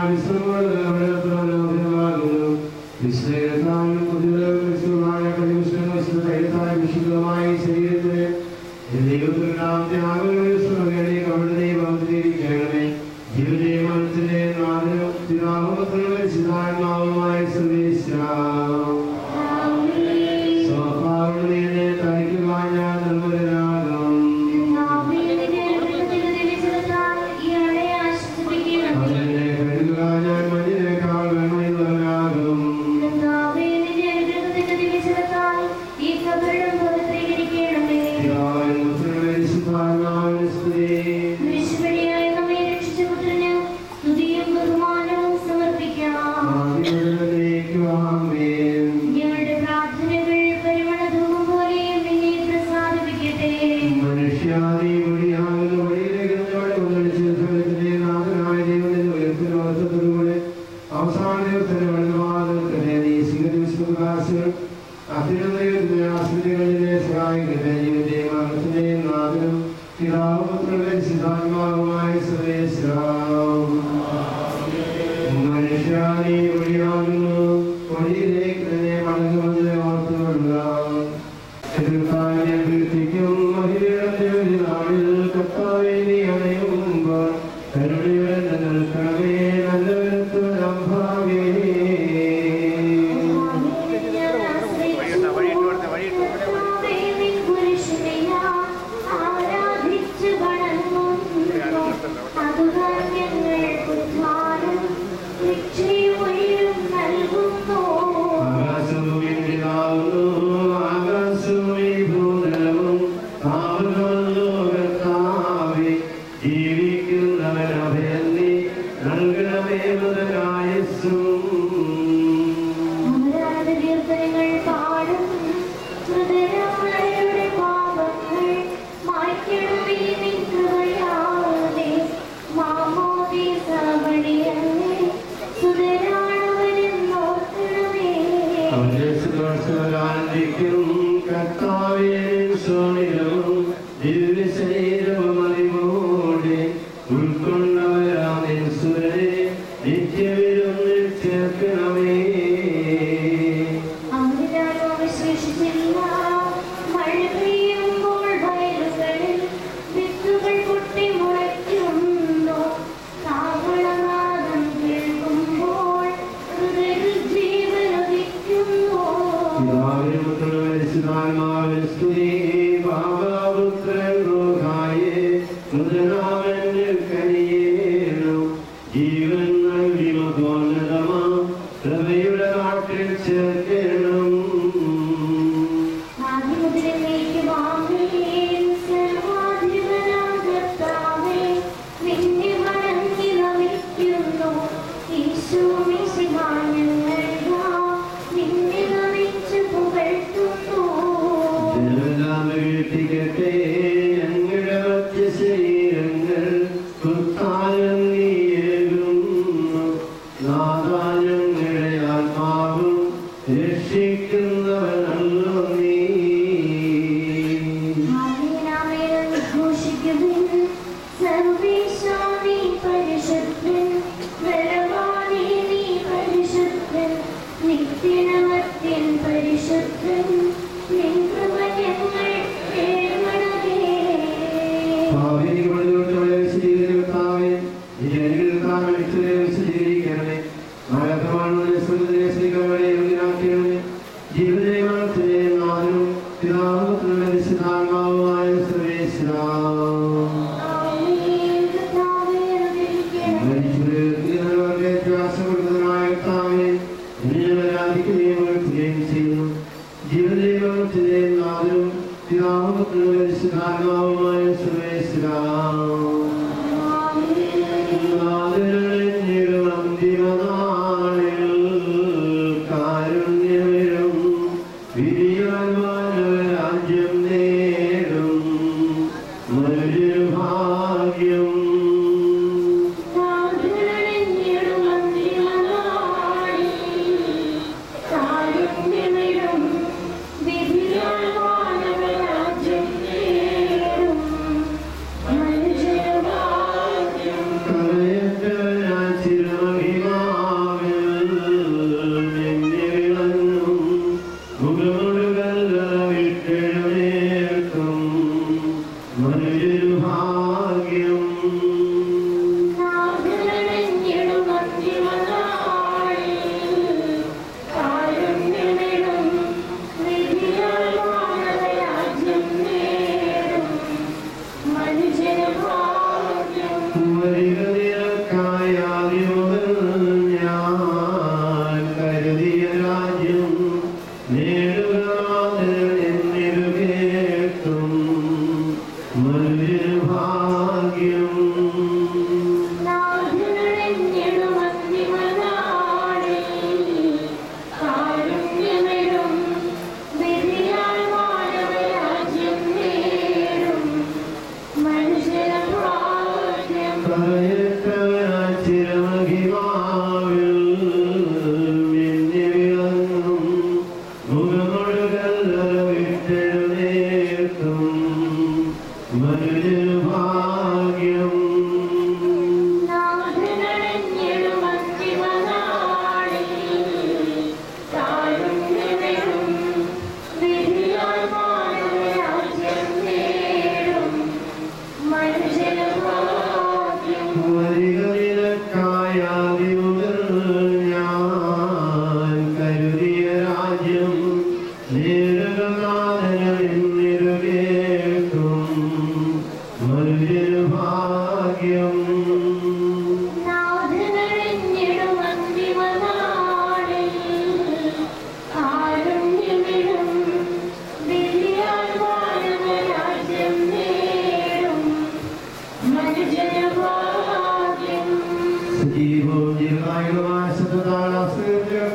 സജീവവും ജീവനായകമായ ശബ്ദത്താൽ ആശ്രയിക്കുകയും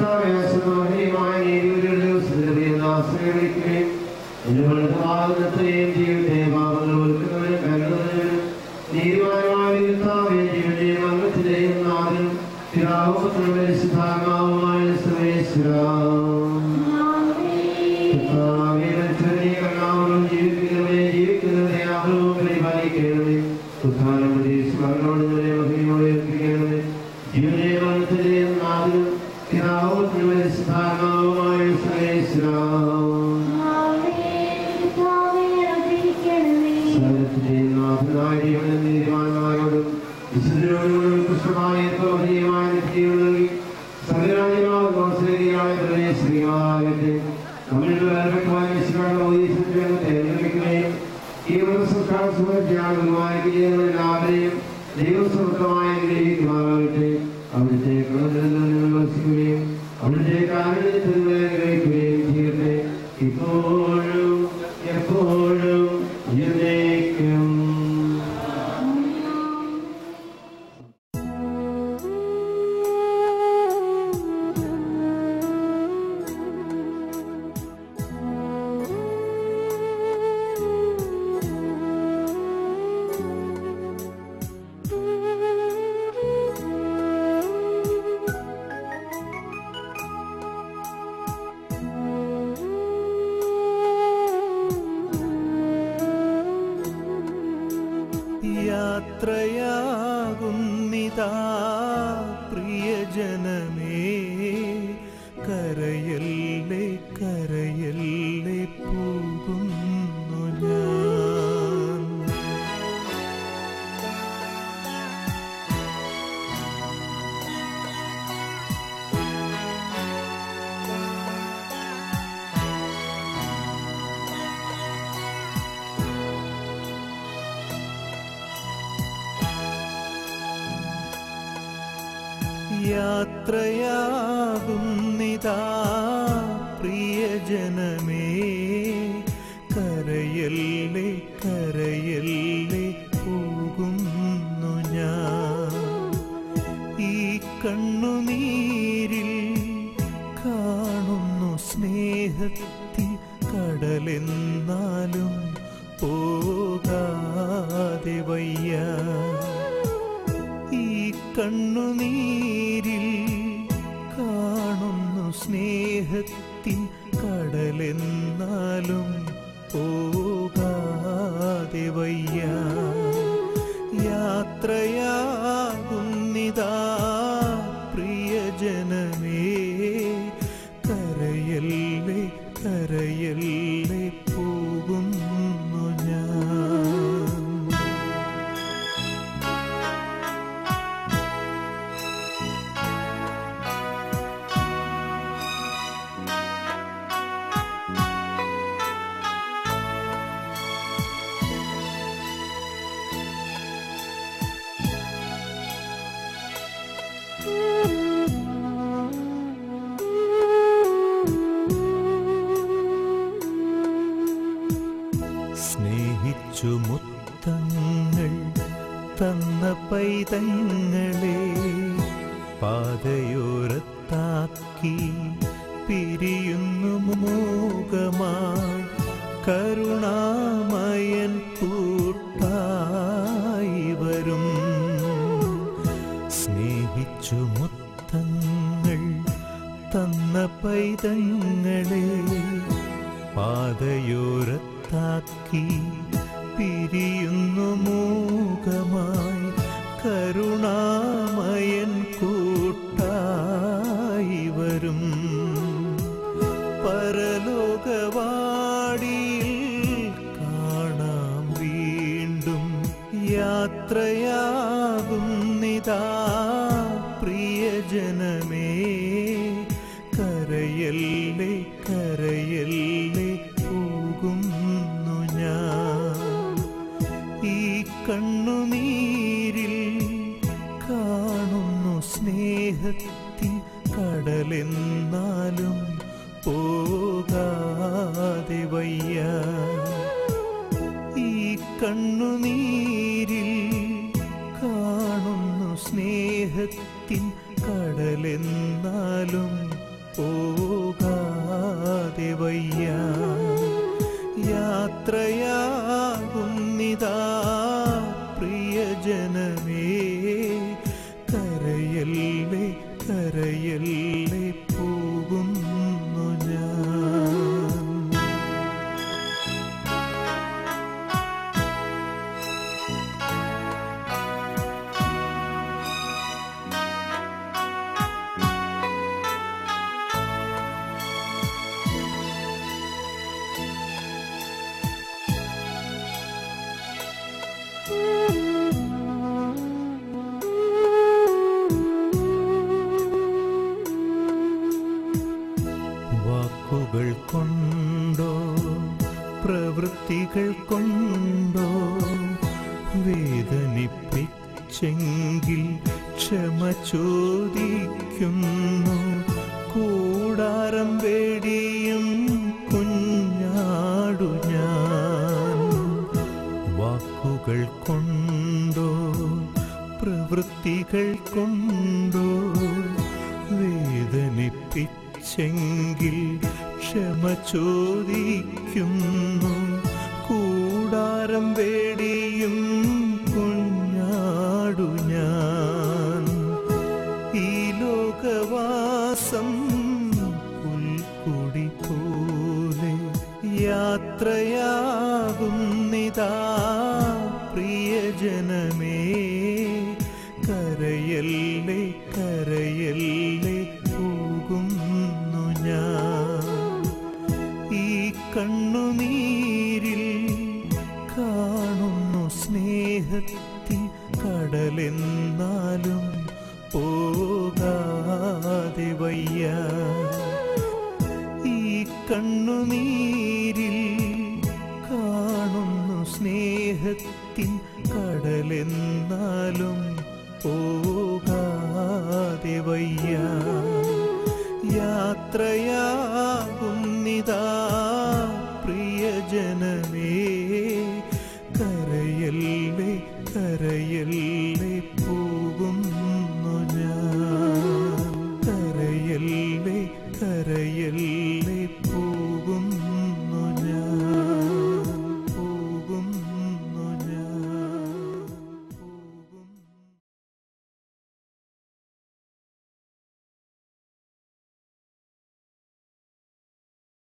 ആശ്രയിക്കുകയും ജീവിതത്തെ പാപങ്ങൾ ഒരുക്കുന്നവരും കരുതുന്നവരും നീതിമാനുമായ ജീവനെയും അംഗത്തിലെയും നാഥനും പിതാവുപുത്രനും പരിശുദ്ധാത്മാവുമായ സർവ്വേശ്വരനും ജീവിക്കുന്നവരെ ആഗ്രഹവും പരിപാലിക്കണമേ. ഉദ്ധാനം പ്രതീക്ഷകളോടുകൂടെ മഹിമയോടെ എത്തിക്കണമേ. ജീവനെയും അംഗത്തിലെയും നാഥനും പിതാവുപുത്രനും പരിശുദ്ധാത്മാവുമായ നീതിമാന്മാരോടും വിശുദ്ധരോടും പുഷ്ടമായ സകരാജ്യമായ പ്രവേശിക്കുകയും നമ്മളുടെ തെരഞ്ഞെടുക്കുകയും ഈ സംസ്ഥാന സുഹൃത്തുക്കളായിരിക്കും എല്ലാവരെയും ദൈവസമൃദ്ധമായി ഗ്രഹിക്കുമാറാകട്ടെ. അവിടുത്തെ വസിക്കുകയും അവിടുത്തെ കാരുണ്യത്തിൽ ഗ്രഹിക്കുകയും ചെയ്യട്ടെ, ഇപ്പോഴും എപ്പോഴും എന്നേക്കും. യാത്രയാകുന്നിതാ പ്രിയജനമേ, കരയല്ലേ കരയല്ലേ പോകുന്നു ഞാൻ. യാത്രയാകുന്നിതാ പ്രിയജനമേ, കരയല്ലേ കരയല്ലേ പോകുന്നു ഞാൻ. ഈ കണ്ണുനീരിൽ കാണുന്നു സ്നേഹത്തിൻ കടലെന്നാലും പോകാതെ വയ്യ. ഈ കണ്ണുനീരിൽ കാണുന്നു സ്നേഹത്തിൻ കടലെന്നാലും പോകാതെ വയ്യ. യാത്രയാകുന്നിതാ പ്രിയജനമേ, കരയല്ലേ കരയല്ലേ പോകുന്നു ഞാൻ. സ്നേഹിച്ചു മുത്തങ്ങൾ തന്ന പൈതങ്ങളെ പാതയോരത്താക്കി പിരിയുന്നു മൂകമായി കരുണാമയൻ കൂട്ടായി വരും. സ്നേഹിച്ചു മുത്തങ്ങൾ തന്ന പൈതങ്ങളെ പാതയോരത്താക്കി പിരിയുന്നു മൂകമായി കരുണാമയൻ കൂട്ടായി വരും. പരലോകവാടിയിൽ കാണാം വീണ്ടും. യാത്രയാകുന്നിതാ പ്രിയജനമേ, കരയല്ലേ കരയല്ലേ പോകുന്നു ഞാൻ. ഈ കണ്ണുനീരിൽ കാണുന്നു സ്നേഹത്തിൻ കടലെന്നാലും പോകാതെ വയ്യ. ഈ കണ്ണുനീരിൽ കാണുന്നു സ്നേഹ സ്നേഹത്തിൻ കടലെന്നാലും പോകാതെ വയ്യ. യാത്രയാകുന്നിതാ പ്രിയജനമേ, കരയല്ലേ കരയല്ലേ പോകുന്നു ഞാൻ. വാക്കുകൾ കൊണ്ടോ പ്രവൃത്തികൾ കൊണ്ടോ വേദനിപ്പിച്ചെങ്കിൽ ക്ഷമ ചോദിക്കുന്നു. കൂടാരം വേടിയും കുഞ്ഞാടു ഞാൻ. വാക്കുകൾ കൊണ്ടോ പ്രവൃത്തികൾ കൊണ്ടോ വേദനിപ്പിച്ചെങ്കിൽ ക്ഷമ ചോദിക്കുന്നു. കൂടാരം വേടിയും കുഞ്ഞാടു ഞാൻ. ഈ ലോകവാസം പുൽക്കൊടി പോലെ യാത്രയാകുന്നിതാ പ്രിയജനമേ, കരയല്ലേ കരയല്ലേ പോകുന്നു ഞാൻ. ഈ കണ്ണുനീരിൽ കാണുന്നു സ്നേഹത്തിൻ കടലെന്നാലും പോകാതെ വയ്യ. ഈ കണ്ണുനീരിൽ കാണുന്നു സ്നേഹത്തിൻ കടലെന്നാലും പോകാതെ വയ്യ. യാത്രയാകുന്നിതാ പ്രിയജനമേ,